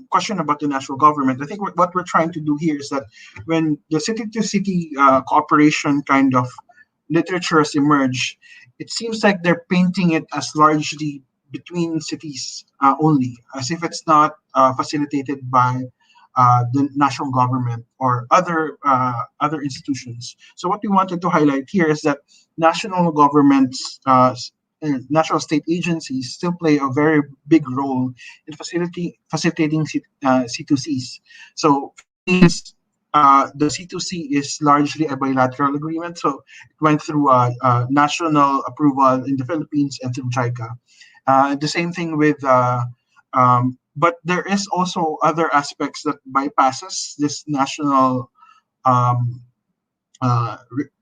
question about the national government, I think what we're trying to do here is that when the city-to-city cooperation kind of literature has emerged, it seems like they're painting it as largely between cities only, as if it's not facilitated by the national government or other institutions. So what we wanted to highlight here is that national governments, national state agencies still play a very big role in facilitating C2Cs. So Philippines, the C2C is largely a bilateral agreement. So it went through national approval in the Philippines and through JICA. The same thing with but there is also other aspects that bypasses this national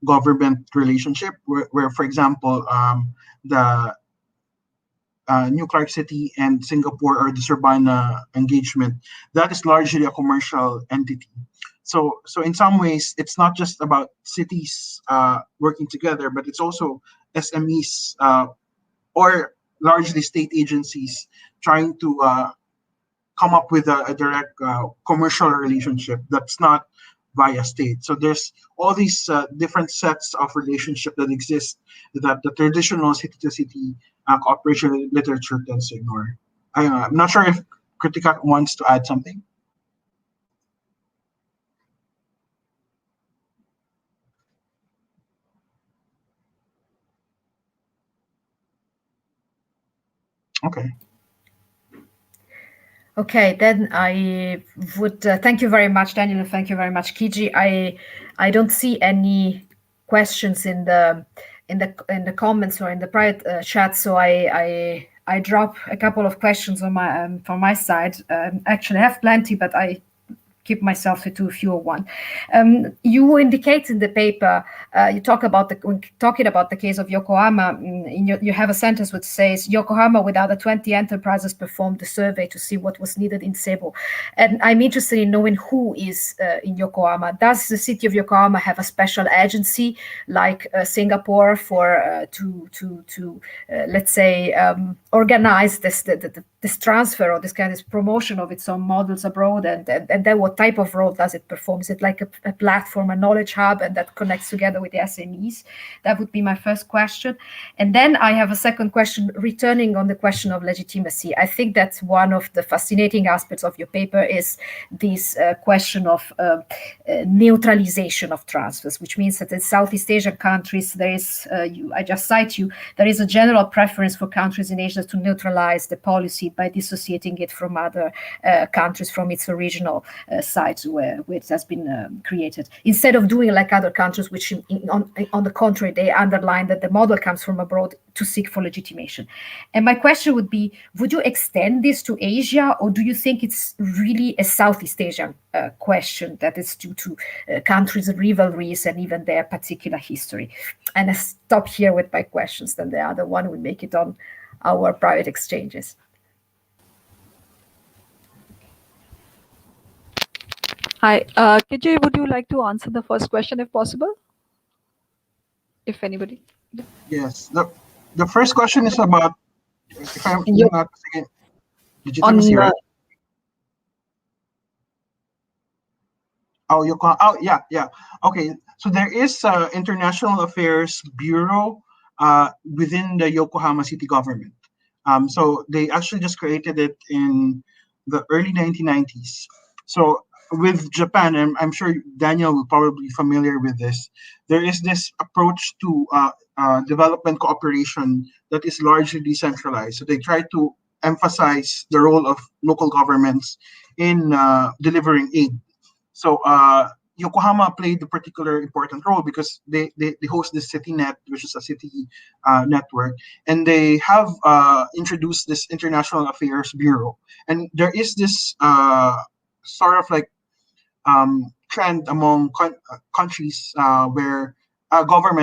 government relationship, where for example, the New Clark City and Singapore, or the Surbana engagement, that is largely a commercial entity. So in some ways, it's not just about cities working together, but it's also SMEs, or largely state agencies trying to come up with a direct commercial relationship that's not via state. So there's all these different sets of relationship that exist that the traditional city-to-city cooperation literature tends to ignore. I'm not sure if Kritika wants to add something. Okay. Okay, then I would thank you very much, Daniel, and thank you very much, Kiji. I don't see any questions in the comments or in the private chat, so I drop a couple of questions on my from my side. Actually, I have plenty, but I keep myself to a fewer one. You indicate in the paper, you talk about talking about the case of Yokohama. You have a sentence which says Yokohama, with other 20 enterprises, performed the survey to see what was needed in Cebu. And I'm interested in knowing who is in Yokohama. Does the city of Yokohama have a special agency like Singapore for to let's say organize this transfer or this kind of promotion of its own models abroad, and then what type of role does it perform? Is it like a platform, a knowledge hub, and that connects together with the SMEs? That would be my first question. And then I have a second question, returning on the question of legitimacy. I think that's one of the fascinating aspects of your paper is this question of neutralization of transfers, which means that in Southeast Asian countries, there is, I just cite you, there is a general preference for countries in Asia to neutralize the policy by dissociating it from other countries, from its original site where it has been created, instead of doing like other countries, which on the contrary, they underline that the model comes from abroad to seek for legitimation. And my question would be, would you extend this to Asia, or do you think it's really a Southeast Asian question that is due to countries' rivalries and even their particular history? And I stop here with my questions, then the other one will make it on our private exchanges. Hi, KJ, would you like to answer the first question if possible? If anybody. Yes. The first question is about, if I'm not mistaken, legitimacy, right? Yeah. Okay. So there is International Affairs Bureau within the Yokohama city government. So they actually just created it in the early 1990s. So with Japan, and I'm sure Daniel will probably be familiar with this, there is this approach to development cooperation that is largely decentralized. So they try to emphasize the role of local governments in delivering aid. So Yokohama played a particular important role because they host the CityNet, which is a city network, and they have introduced this International Affairs Bureau. And there is this sort of like trend among countries where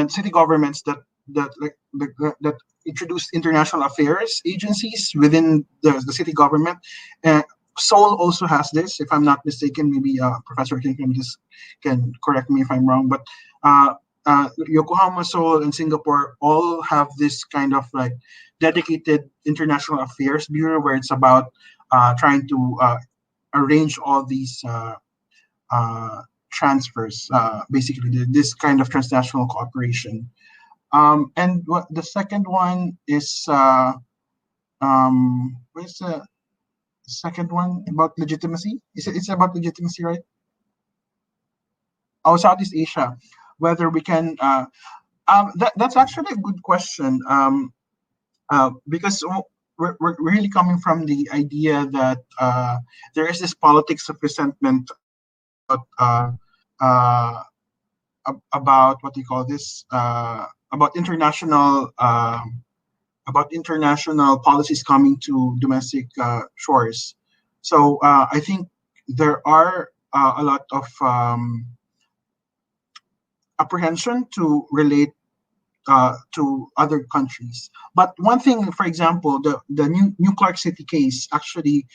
city governments that introduced international affairs agencies within the city government. Seoul also has this, if I'm not mistaken. Maybe Professor can correct me if I'm wrong, but Yokohama, Seoul, and Singapore all have this kind of like dedicated international affairs bureau where it's about trying to arrange all these transfers, basically this kind of transnational cooperation. And what the second one is, where's the second one about legitimacy? It's about legitimacy, right? Oh, Southeast Asia, whether we can. That's actually a good question. Because we're really coming from the idea that there is this politics of resentment about what do you call this? About international policies coming to domestic shores. So I think there are a lot of apprehension to relate to other countries. But one thing, for example, the New Clark City case actually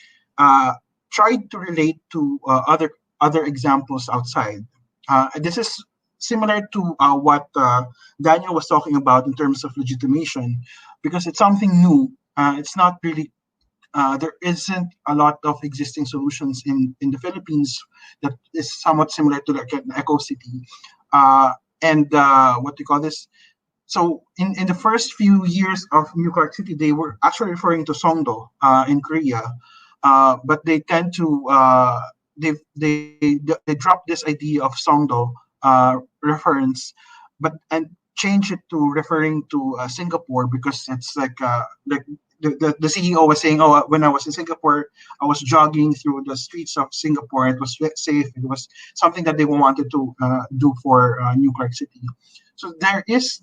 tried to relate to other examples outside. This is similar to what Daniel was talking about in terms of legitimation, because it's something new. It's not really there isn't a lot of existing solutions in the Philippines that is somewhat similar to like an eco city. And what do you call this? So in the first few years of New Clark City, they were actually referring to Songdo in Korea, but they tend to they drop this idea of Songdo reference, and change it to referring to Singapore, because it's like the CEO was saying, oh, when I was in Singapore, I was jogging through the streets of Singapore. It was safe. It was something that they wanted to do for New Clark City. So there is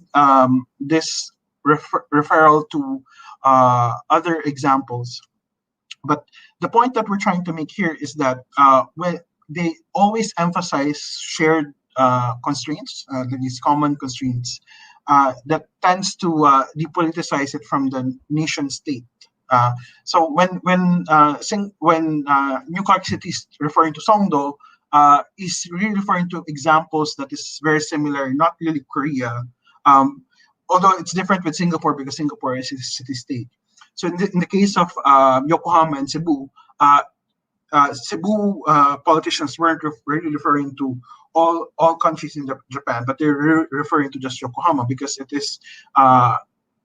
this referral to other examples. But the point that we're trying to make here is that when they always emphasize shared constraints, these common constraints, that tends to depoliticize it from the nation state. So when New Clark City is referring to Songdo, is really referring to examples that is very similar, not really Korea, although it's different with Singapore because Singapore is a city-state. So in the case of Yokohama and Cebu, Cebu politicians weren't really referring to all countries in Japan, but they're referring to just Yokohama because it is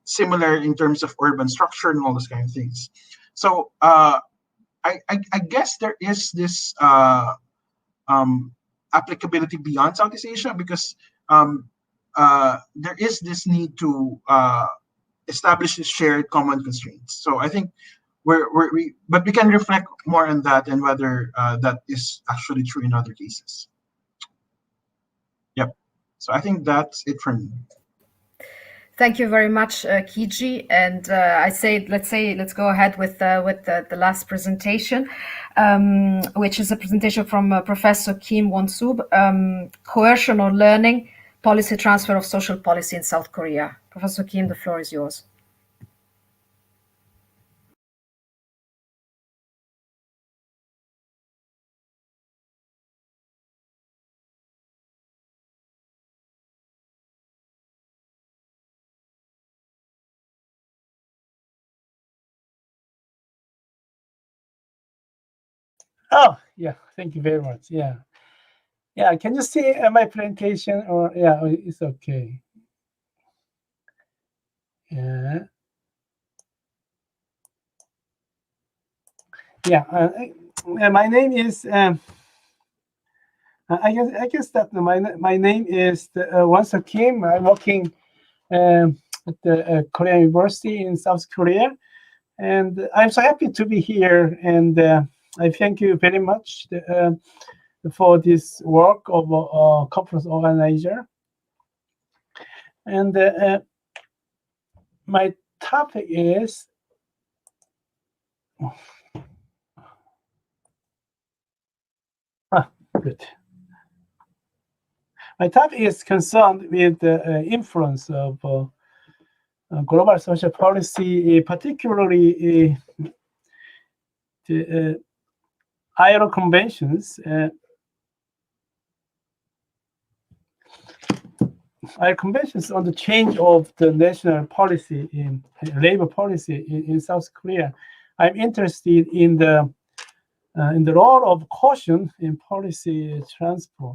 similar in terms of urban structure and all those kind of things. So I guess there is this applicability beyond Southeast Asia, because there is this need to establish this shared common constraints. So I think but we can reflect more on that and whether that is actually true in other cases. Yep. So I think that's it from me. Thank you very much, Kiji. And let's go ahead with the last presentation, which is a presentation from Professor Kim Won-sub, Coercion or Learning, Policy Transfer of Social Policy in South Korea. Professor Kim, the floor is yours. Oh, yeah. Thank you very much. Yeah. Yeah. Can you see my presentation? Or yeah, it's okay. Yeah. Yeah. My name is. I guess that my name is Won-sub Kim. I'm working at the Korean University in South Korea, and I'm so happy to be here. And I thank you very much for this work of a conference organizer. And my topic is good. My topic is concerned with the influence of global social policy, particularly the ILO conventions. ILO conventions on the change of the national policy in labor policy in South Korea. I'm interested in the role of caution in policy transfer.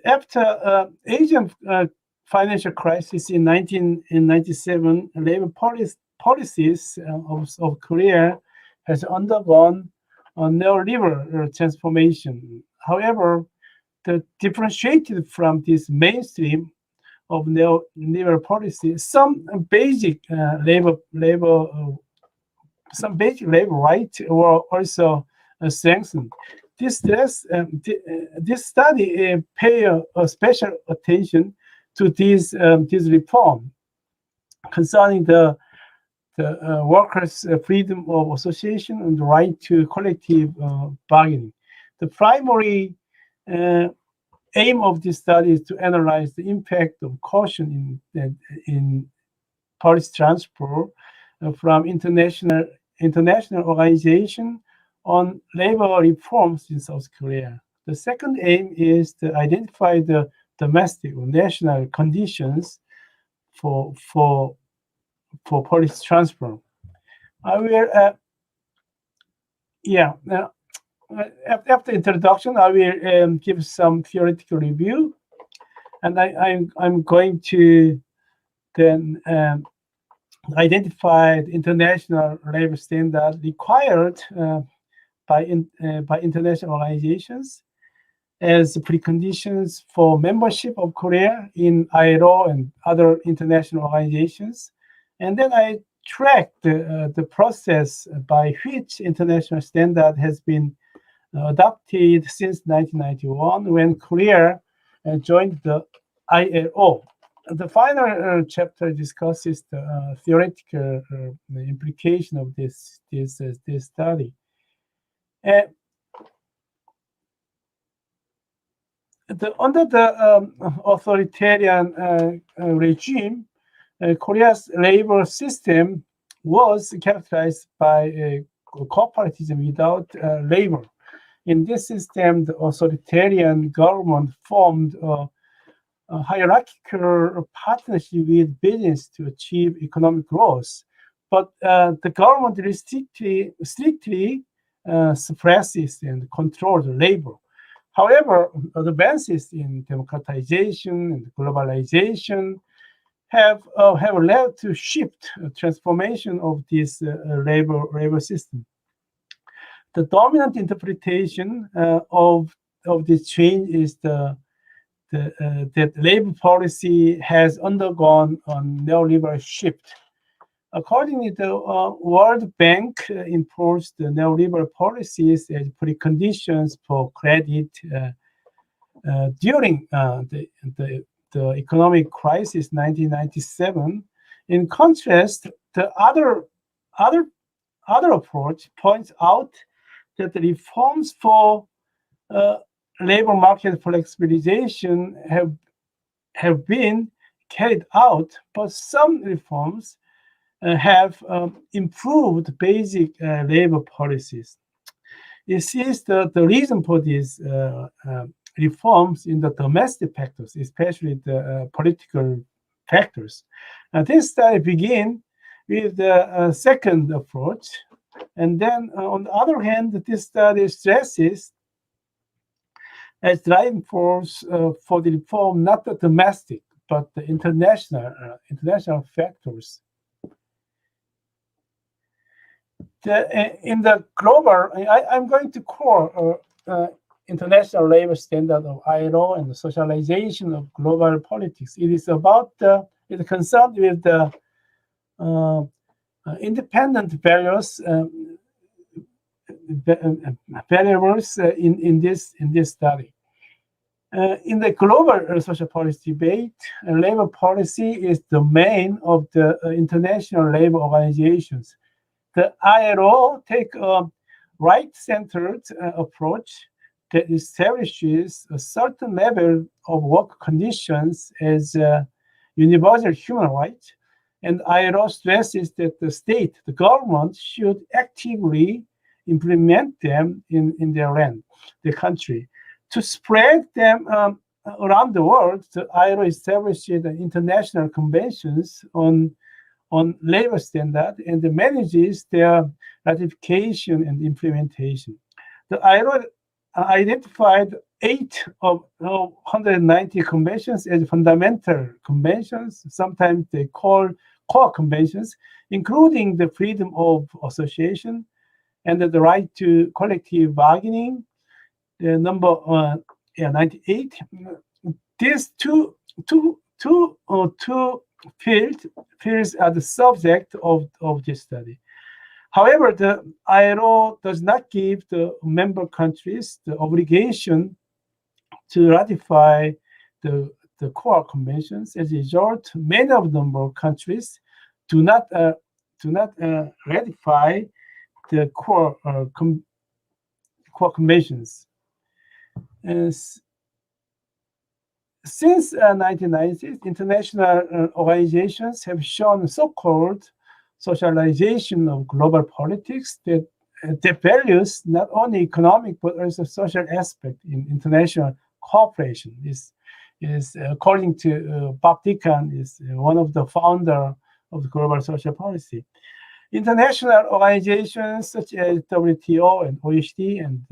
After Asian financial crisis in 1997, labor policies of Korea has undergone a neoliberal transformation. However, the differentiated from this mainstream of neoliberal policy, some basic labor rights were also strengthened. This study pay a special attention to this reform concerning the workers' freedom of association and the right to collective bargaining. The primary aim of this study is to analyze the impact of caution in policy transfer from international organization on labor reforms in South Korea. The second aim is to identify the domestic or national conditions for policy transfer. I will, after introduction, I will give some theoretical review, and I'm going to then identify the international labor standard required by international organizations as preconditions for membership of Korea in ILO and other international organizations. And then I track the process by which international standard has been adopted since 1991 when Korea joined the ILO. The final chapter discusses the theoretical implication of this study. Under the authoritarian regime, Korea's labor system was characterized by corporatism without labor. In this system, the authoritarian government formed a hierarchical partnership with business to achieve economic growth. But the government strictly suppresses and controls labor. However, advances in democratization and globalization have led to shift transformation of this labor system. The dominant interpretation of this change is that labor policy has undergone a neoliberal shift. Accordingly, the World Bank imposed the neoliberal policies as preconditions for credit during the economic crisis 1997. In contrast, the other approach points out that the reforms for labor market flexibilization have been carried out, but some reforms have improved basic labor policies. It sees the reason for these reforms in the domestic factors, especially the political factors. This study begins with the second approach, and then on the other hand, this study stresses as driving force for the reform not the domestic but the international factors. In the global, I'm going to call international labor standard of ILO and the socialization of global politics. It is about it's concerned with the independent variables in this study. In the global social policy debate, labor policy is the domain of the international labor organizations. The ILO takes a right-centered approach that establishes a certain level of work conditions as universal human rights, and ILO stresses that the state, the government, should actively implement them in their land, the country. To spread them around the world, the ILO established international conventions on labor standard and manages their ratification and implementation. The ILO identified 8 of 190 conventions as fundamental conventions. Sometimes they call core conventions, including the freedom of association and the right to collective bargaining. The number 98. These two fields are the subject of this study. However, the ILO does not give the member countries the obligation to ratify the core conventions. As a result, many of the member countries do not ratify the core conventions. Since 1990s, international organizations have shown so-called socialization of global politics that values not only economic but also social aspect in international cooperation. Is according to Bob Deacon, is one of the founder of the global social policy. International organizations such as WTO and OECD and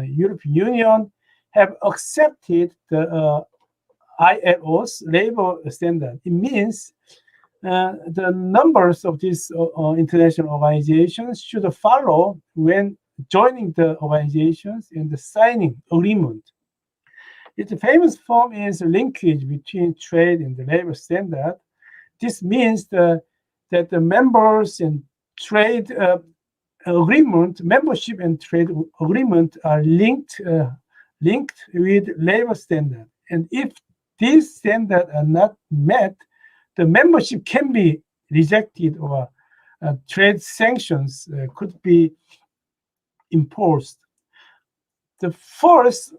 European Union have accepted the ILO's labor standard. It means the numbers of these international organizations should follow when joining the organizations and the signing agreement. Its famous form is linkage between trade and the labor standard. This means that the members and trade agreement, membership and trade agreement are linked with labor standard. And if these standards are not met, the membership can be rejected or trade sanctions could be imposed. The first,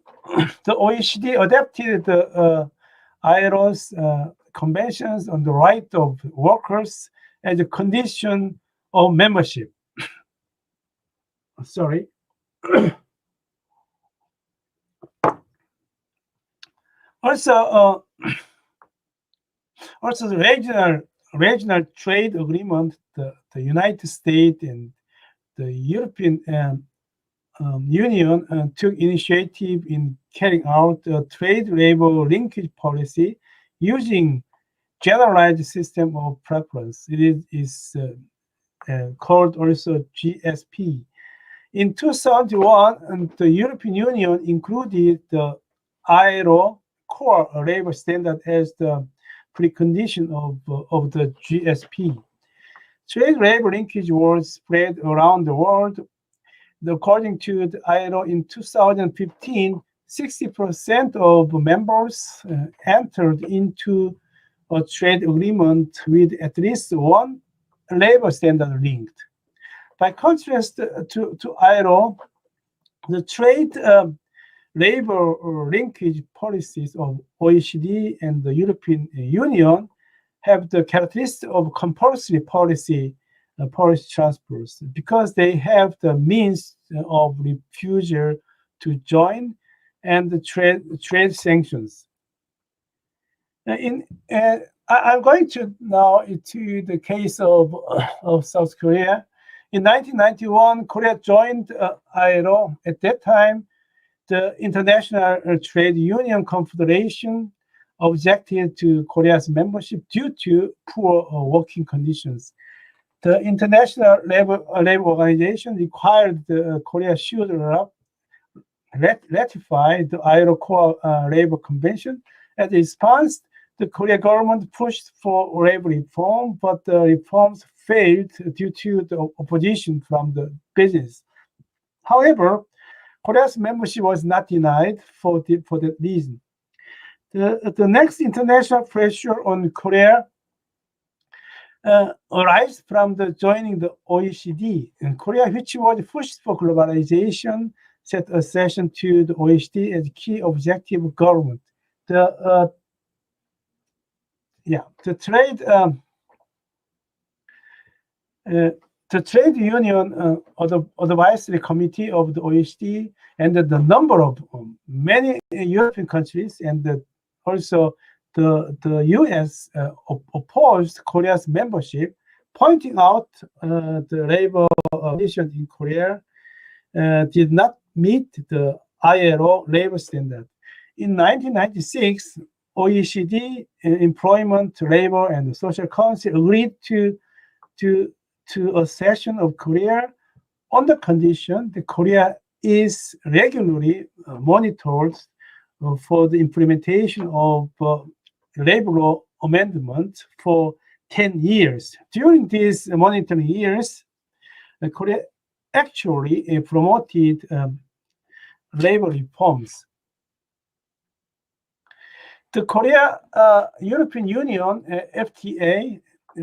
the OECD adapted the ILO's conventions on the right of workers as a condition of membership. Sorry. Also, the regional trade agreement, the United States and the European Union took initiative in carrying out a trade labor linkage policy using generalized system of preference. It is called also GSP. In 2001, the European Union included the ILO core labor standard as the precondition of the GSP. Trade labor linkage was spread around the world. According to the ILO in 2015, 60% of members entered into a trade agreement with at least one labor standard linked. By contrast to ILO, the trade labor linkage policies of OECD and the European Union have the characteristic of compulsory policy transfers because they have the means of refusal to join and the trade sanctions. I'm going to now to the case of South Korea. In 1991, Korea joined ILO. At that time, the International Trade Union Confederation objected to Korea's membership due to poor working conditions. The International Labor Organization required Korea should ratify the ILO Core Labor Convention. As a response, the Korean government pushed for labor reform, but the reforms failed due to the opposition from the business. However, Korea's membership was not denied for that reason. The next international pressure on Korea arise from the joining the OECD. And Korea, which was pushed for globalization, set accession to the OECD as key objective of government. The trade union advisory committee of the OECD and the number of many European countries and also the US opposed Korea's membership, pointing out the labor conditions in Korea did not meet the ILO labor standard. In 1996, OECD, Employment, Labor, and Social Council agreed to a session of Korea on the condition that Korea is regularly monitored for the implementation of labor law amendment for 10 years. During these monitoring years, Korea actually promoted labor reforms. The Korea European Union FTA,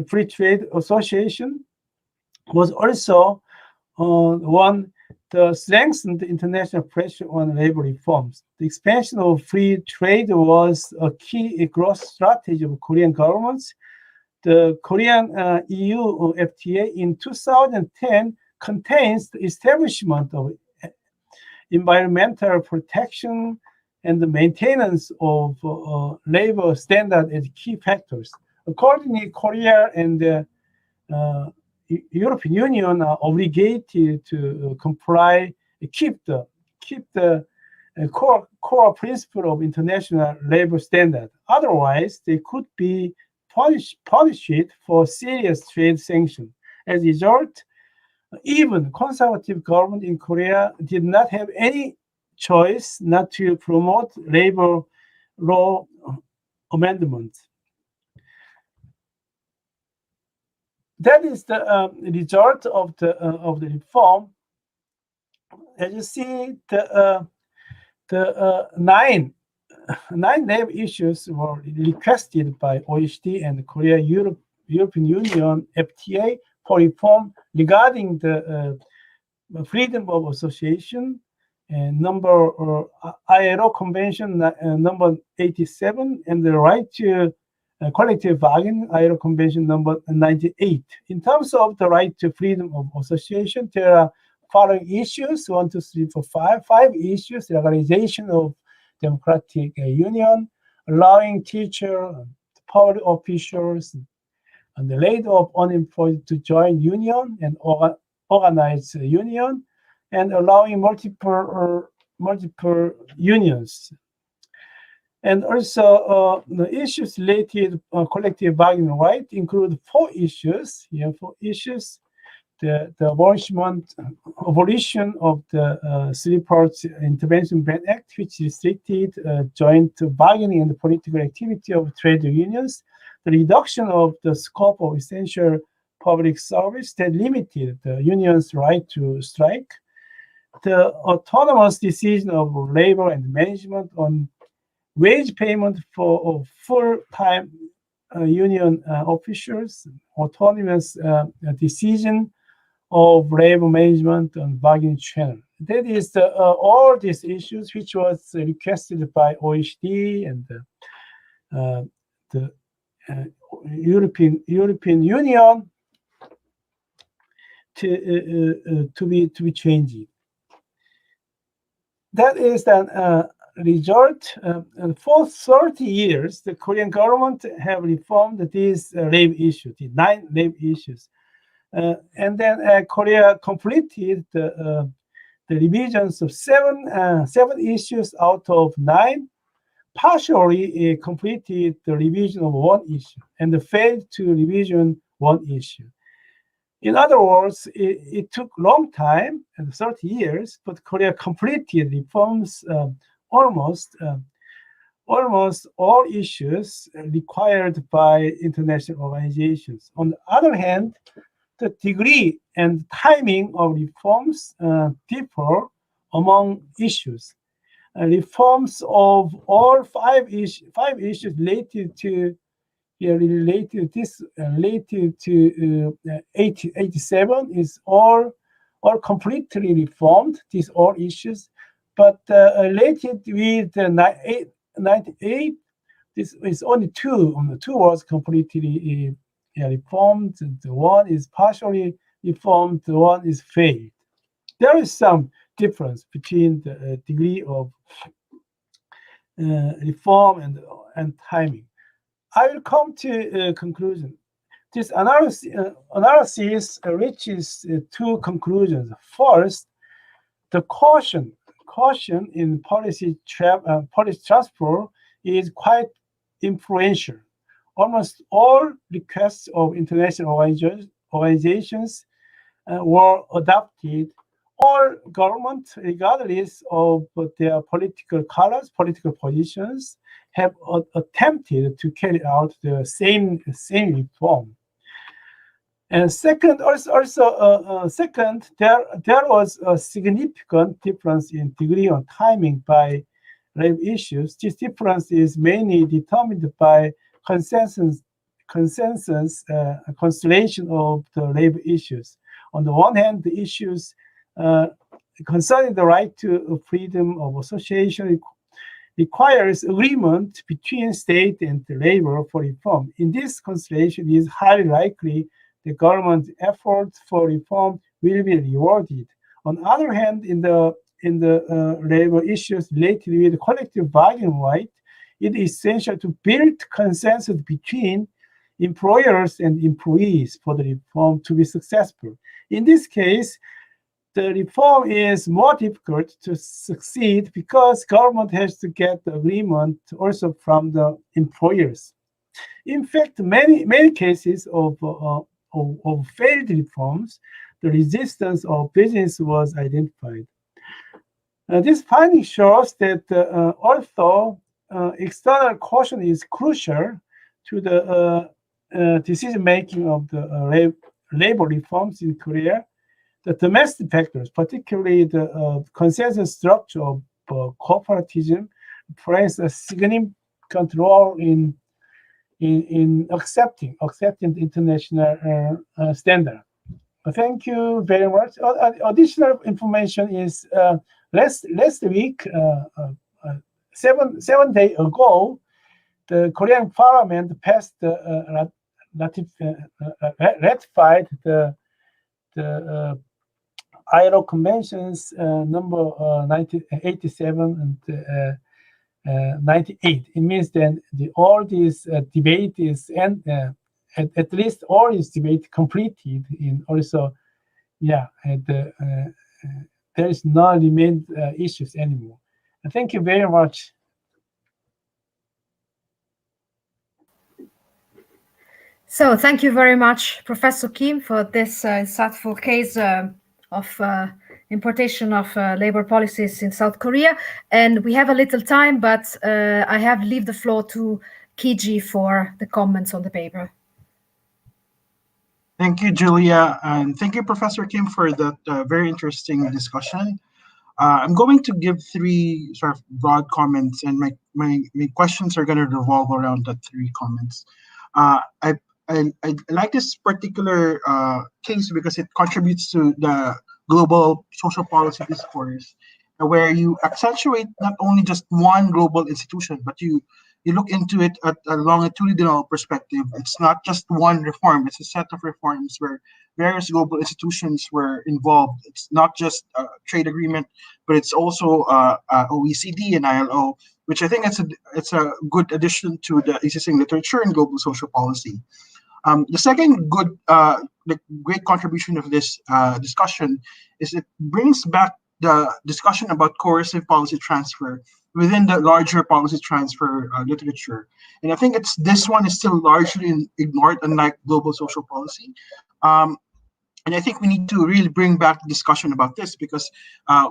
Free Trade Association, was also one the strengthened international pressure on labor reforms. The expansion of free trade was a key growth strategy of Korean governments. The Korean EU FTA in 2010 contains the establishment of environmental protection and the maintenance of labor standards as key factors. Accordingly, Korea and the European Union are obligated to comply, keep the core principle of international labor standard. Otherwise, they could be punished for serious trade sanctions. As a result, even conservative government in Korea did not have any choice not to promote labor law amendments. That is the result of the reform. As you see, the nine labor issues were requested by OECD and Korea European Union FTA for reform regarding the freedom of association and ILO Convention number 87 and the right to collective bargaining, ILO Convention number 98. In terms of the right to freedom of association, there are following issues: 1, 2, 3, 4, 5. 5 issues: the organization of democratic union, allowing teachers, public officials, and the laid off unemployed to join union and organize a union, and allowing multiple unions. And also, the issues related to collective bargaining right include 4 issues. Here, 4 issues: the abolition of the Three-Parts Intervention Ban Act, which restricted joint bargaining and the political activity of trade unions; the reduction of the scope of essential public service that limited the union's right to strike; the autonomous decision of labor and management on wage payment for full-time union officials; autonomous decision of labor management on bargaining channel. That is all these issues which was requested by OECD and the European Union to be changed. That is the result. For 30 years, the Korean government have reformed these labor issues, the 9 labor issues. And then Korea completed the revisions of 7 issues out of 9, partially completed the revision of 1 issue, and failed to revision 1 issue. In other words, it took a long time, 30 years, but Korea completed reforms almost all issues required by international organizations. On the other hand, the degree and timing of reforms differ among issues. Reforms of all 5 issues related to 87 is all completely reformed, these all issues, but related with 98, this is only 2 was completely reformed, the 1 is partially reformed, the 1 is failed. There is some difference between the degree of reform and timing. I will come to a conclusion. This analysis reaches 2 conclusions. First, the caution in policy transfer is quite influential. Almost all requests of international organizations were adopted. All governments, regardless of their political colors, political positions, have attempted to carry out the same reform. And second, there was a significant difference in degree and timing by labor issues. This difference is mainly determined by constellation of the labor issues. On the one hand, the issues concerning the right to freedom of association requires agreement between state and labor for reform. In this constellation, it is highly likely the government's efforts for reform will be rewarded. On the other hand, in the labor issues related with collective bargaining right, it is essential to build consensus between employers and employees for the reform to be successful. In this case, the reform is more difficult to succeed because government has to get the agreement also from the employers. In fact, many cases of failed reforms, the resistance of business was identified. This finding shows that although external caution is crucial to the decision making of the labor reforms in Korea, the domestic factors, particularly the consensus structure of cooperatism, plays a significant role in accepting the international standard. Thank you very much. Additional information is last week, 7 days ago, the Korean Parliament passed ratified the ILO conventions number 1987 and 98. It means that all this debate is at least all this debate completed. In also, there is no remain issues anymore. Thank you very much. So thank you very much, Professor Kim, for this insightful case of importation of labor policies in South Korea. And we have a little time, but I have leave the floor to Kiji for the comments on the paper. Thank you, Julia, and thank you, Professor Kim, for that very interesting discussion. I'm going to give three sort of broad comments, and my questions are going to revolve around the three comments. I like this particular case because it contributes to the global social policy discourse, where you accentuate not only just one global institution, but you look into it at a longitudinal perspective. It's not just one reform, it's a set of reforms where various global institutions were involved. It's not just a trade agreement, but it's also OECD and ILO, which I think it's a good addition to the existing literature in global social policy. The second the great contribution of this discussion is it brings back the discussion about coercive policy transfer within the larger policy transfer literature. And I think this one is still largely ignored, unlike global social policy. And I think we need to really bring back the discussion about this because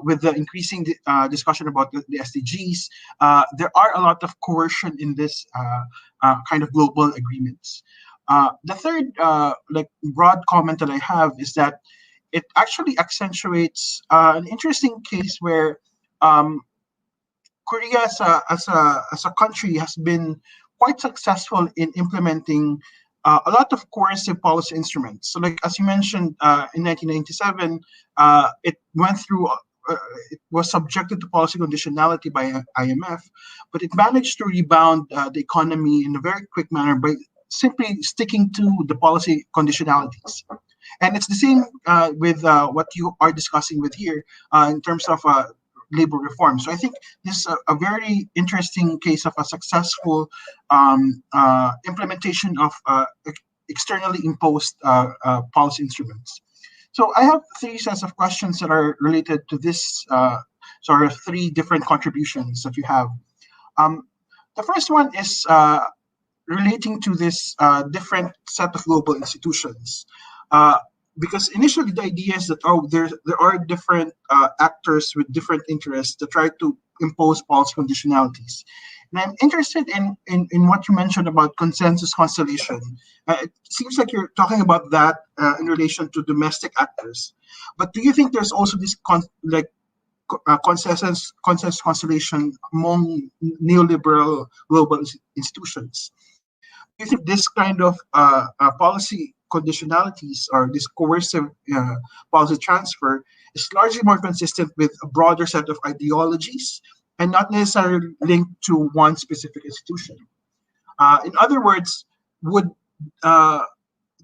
with the increasing discussion about the SDGs, there are a lot of coercion in this kind of global agreements. The third broad comment that I have is that it actually accentuates an interesting case where Korea as a country has been quite successful in implementing a lot of coercive policy instruments. So, like as you mentioned, in 1997, it went through. It was subjected to policy conditionality by IMF, but it managed to rebound the economy in a very quick manner by simply sticking to the policy conditionalities. And it's the same with what you are discussing with here in terms of labor reform. So I think this is a very interesting case of a successful implementation of externally imposed policy instruments. So I have three sets of questions that are related to this sort of three different contributions that you have. The first one is relating to this different set of global institutions. Because initially the idea is that there are different actors with different interests that try to impose policy conditionalities. And I'm interested in what you mentioned about consensus constellation. It seems like you're talking about that in relation to domestic actors. But do you think there's also this consensus constellation among neoliberal global institutions? Do you think this kind of policy conditionalities or this coercive policy transfer is largely more consistent with a broader set of ideologies and not necessarily linked to one specific institution. In other words, would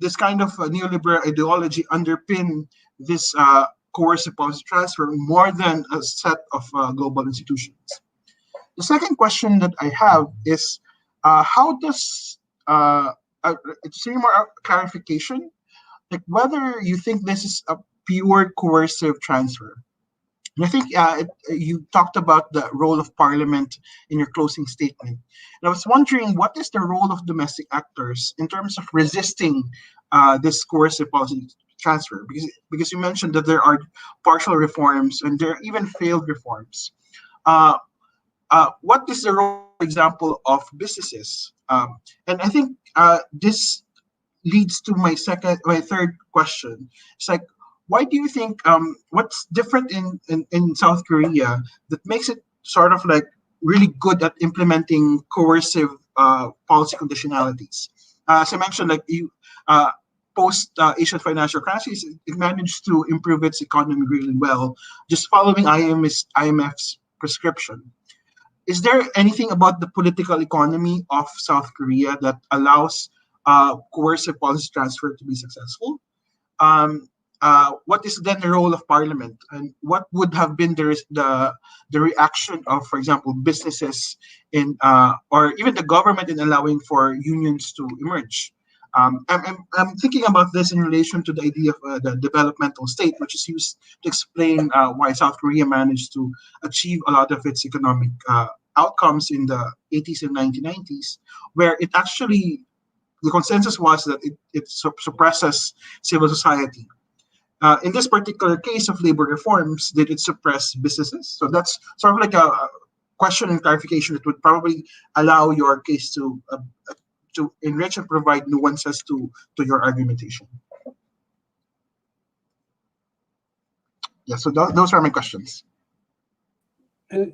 this kind of neoliberal ideology underpin this coercive policy transfer more than a set of global institutions? The second question that I have is how does it's really more clarification, like whether you think this is a pure coercive transfer. And I think you talked about the role of Parliament in your closing statement. And I was wondering, what is the role of domestic actors in terms of resisting this coercive policy transfer? Because you mentioned that there are partial reforms and there are even failed reforms. What is the role, for example, of businesses? And I think this leads to my third question. It's like, why do you think what's different in South Korea that makes it sort of like really good at implementing coercive policy conditionalities? As I mentioned, like you post Asian financial crisis, it managed to improve its economy really well, just following IMF's prescription. Is there anything about the political economy of South Korea that allows coercive policy transfer to be successful? What is then the role of Parliament, and what would have been the reaction of, for example, businesses in or even the government in allowing for unions to emerge? I'm thinking about this in relation to the idea of the developmental state, which is used to explain why South Korea managed to achieve a lot of its economic outcomes in the 80s and 1990s, where it actually, the consensus was that it suppresses civil society. In this particular case of labor reforms, did it suppress businesses? So that's sort of like a question and clarification that would probably allow your case to enrich and provide nuances to your argumentation. Yeah, so those are my questions.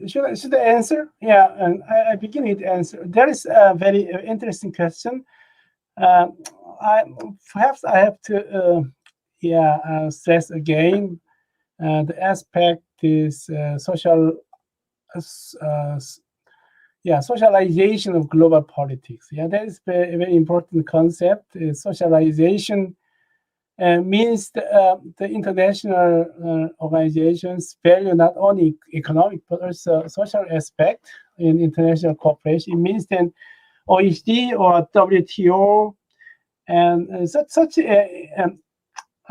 Should I answer? Yeah, and I begin with answer. There is a very interesting question. Perhaps I have to stress again the aspect is socialization of global politics. Yeah, that is a very important concept. Socialization means the international organizations value not only economic but also social aspect in international cooperation. It means then OECD or WTO and such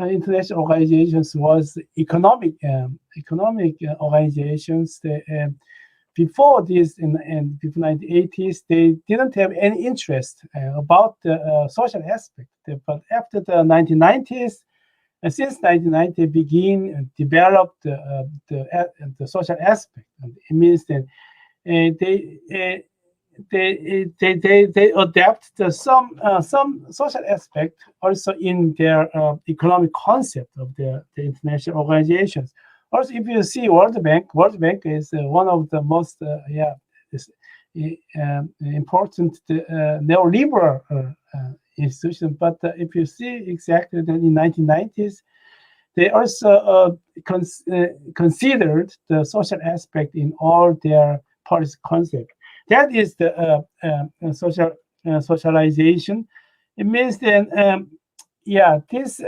international organizations was economic organizations. Before this, in the 1980s, they didn't have any interest about the social aspect. But after the 1990s, since 1990, begin develop the social aspect. It means that they adapt some social aspect also in their economic concept of the international organizations. Also, if you see World Bank is one of the most important neoliberal institution. But if you see exactly that in 1990s, they also considered the social aspect in all their policy concept. That is the socialization. It means then, this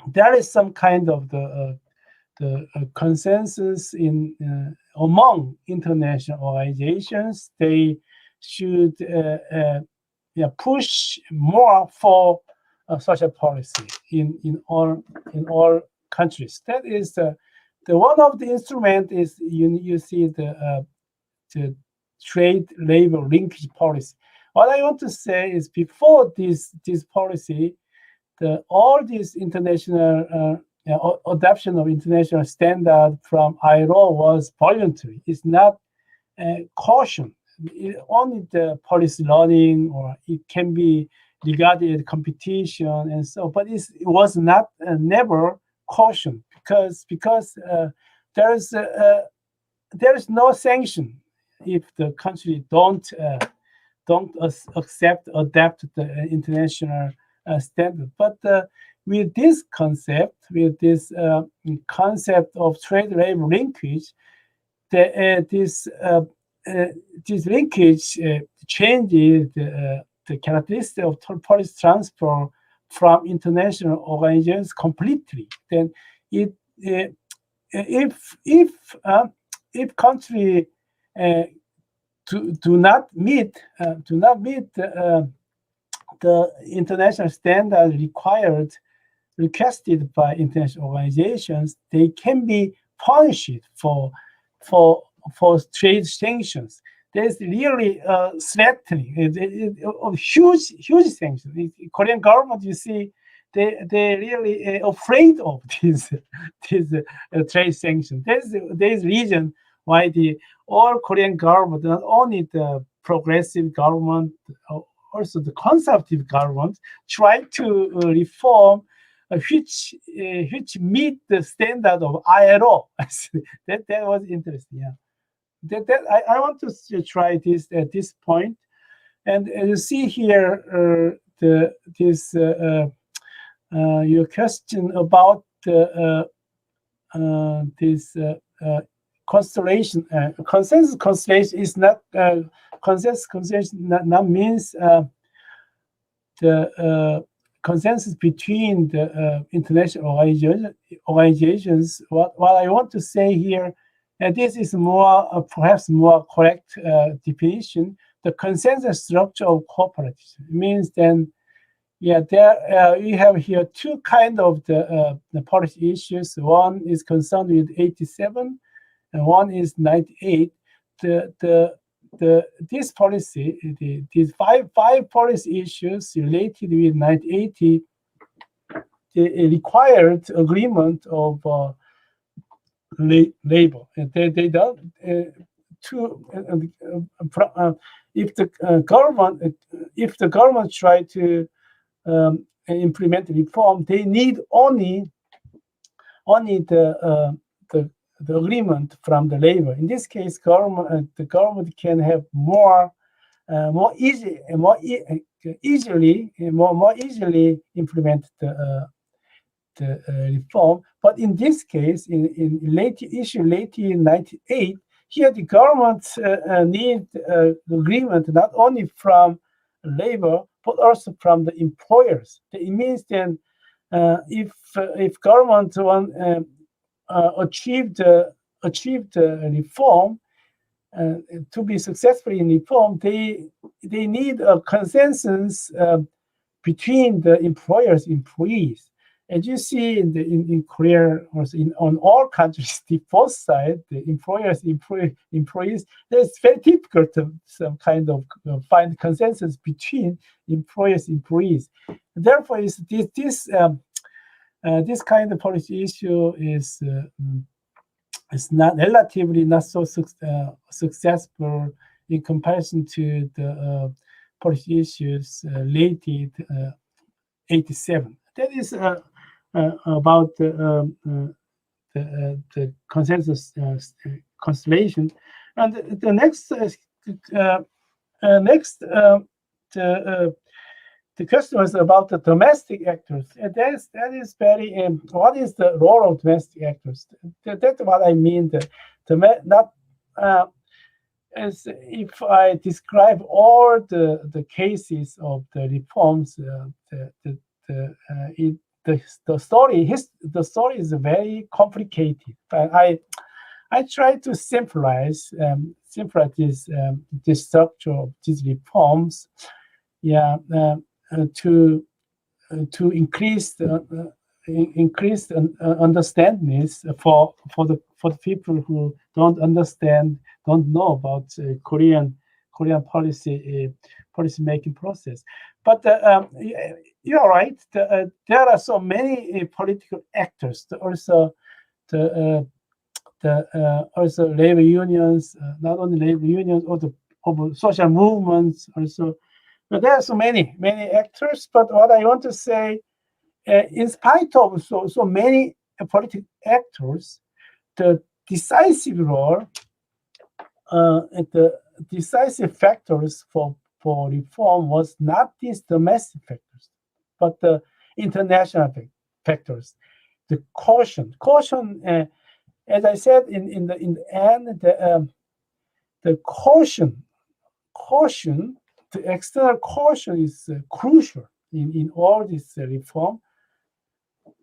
there is some kind of the consensus in among international organizations. They should push more for social policy in all countries. That is the one of the instrument is you see the trade labor linkage policy. What I want to say is before this policy, all this international adoption of international standard from ILO was voluntary. It's not caution. Only the policy learning, or it can be regarded as competition and so. But it was not never caution because there is no sanction if the country don't adapt the international standard. But with this concept, concept of trade labor linkage, this linkage changes the characteristic of policy transfer from international organizations completely. Then if country do not meet the international standard requested by international organizations, they can be punished for trade sanctions. There's really threatening of huge sanctions. The Korean government, you see, they really afraid of these trade sanctions. There's reason why all Korean government, not only the progressive government, also the conservative government, try to reform which meet the standard of ILO. that was interesting. Yeah, I want to try this at this point, and you see here your question about this constellation. Consensus constellation is not consensus constellation. Not means the consensus between the international organizations. What I want to say here, and this is more perhaps more correct definition. The consensus structure of cooperatives means then, there we have here two kind of the policy issues. One is concerned with 87, and one is 98. This policy, these five policy issues related with 1980, the required agreement of labor. They don't if the government try to implement reform, they need only the agreement from the labor. In this case, the government can have more easily implement the reform. But in this case, in late in 1998, here the government need agreement not only from labor but also from the employers. It means then if government achieve the reform, to be successful in reform, they need a consensus between the employers, employees. As you see in Korea, also on all countries, the both sides, the employers, employees, it's very difficult to some kind of find consensus between employers, employees. Therefore, this kind of policy issue is not relatively not so successful in comparison to the policy issues related 87. That is about the consensus constellation, and the next the question was about the domestic actors. And that is very. What is the role of domestic actors? That's what I mean. As if I describe all the cases of the reforms, the story is very complicated. I try to simplify this structure of these reforms, to increase understanding for the people who don't know about Korean policy making process. But you're right. There are so many political actors. Also, also labor unions, not only labor unions, also social movements. Also, but there are so many actors. But what I want to say, in spite of so many political actors, the decisive role, the decisive factors for reform was not these domestic factors, but international factors. The caution, as I said in the end, the caution, the external caution is crucial in all this reform.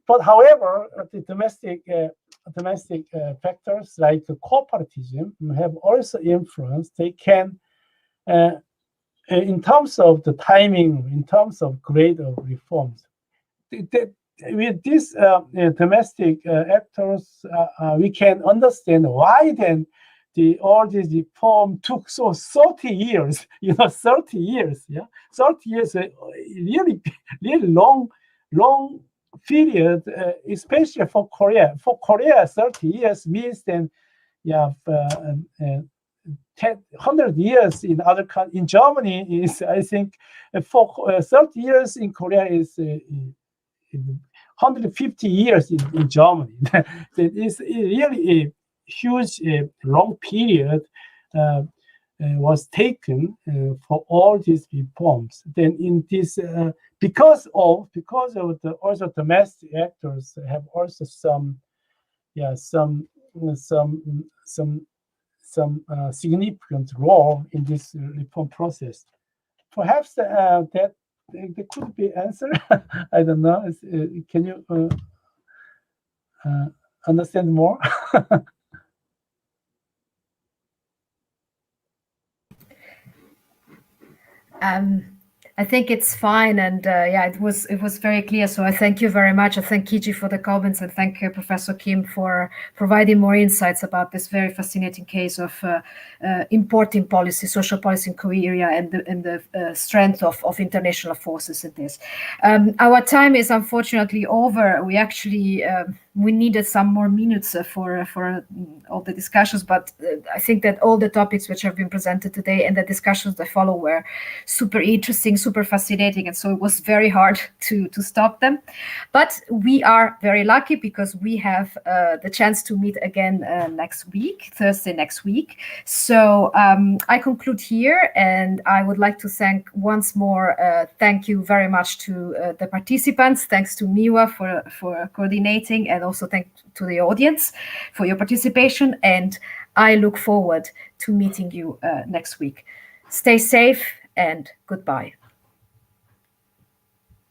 But however, the domestic factors like cooperatism have also influenced. They can, in terms of the timing, in terms of grade of reforms, with these domestic actors, we can understand why then all this reform took so 30 years. 30 years, yeah, 30 years, really long period, especially for Korea. For Korea, 30 years means then, 100 years in other countries. In Germany is, I think, for 30 years in Korea is 150 years in Germany. That is really a huge, long period was taken for all these reforms. Then in this, because of the also domestic actors have also some significant role in this reform process. Perhaps that could be answered. I don't know. Can you understand more? I think it's fine, and it was very clear. So I thank you very much. I thank Kiji for the comments, and thank Professor Kim for providing more insights about this very fascinating case of importing policy, social policy in Korea, and the strength of international forces in this. Our time is unfortunately over. We actually we needed some more minutes for all the discussions, but I think that all the topics which have been presented today and the discussions that follow were super interesting, super fascinating, and so it was very hard to stop them. But we are very lucky because we have the chance to meet again next week, Thursday next week. So I conclude here, and I would like to thank once more, thank you very much to the participants, thanks to Miwa for coordinating, and also thank to the audience for your participation, and I look forward to meeting you next week. Stay safe and goodbye.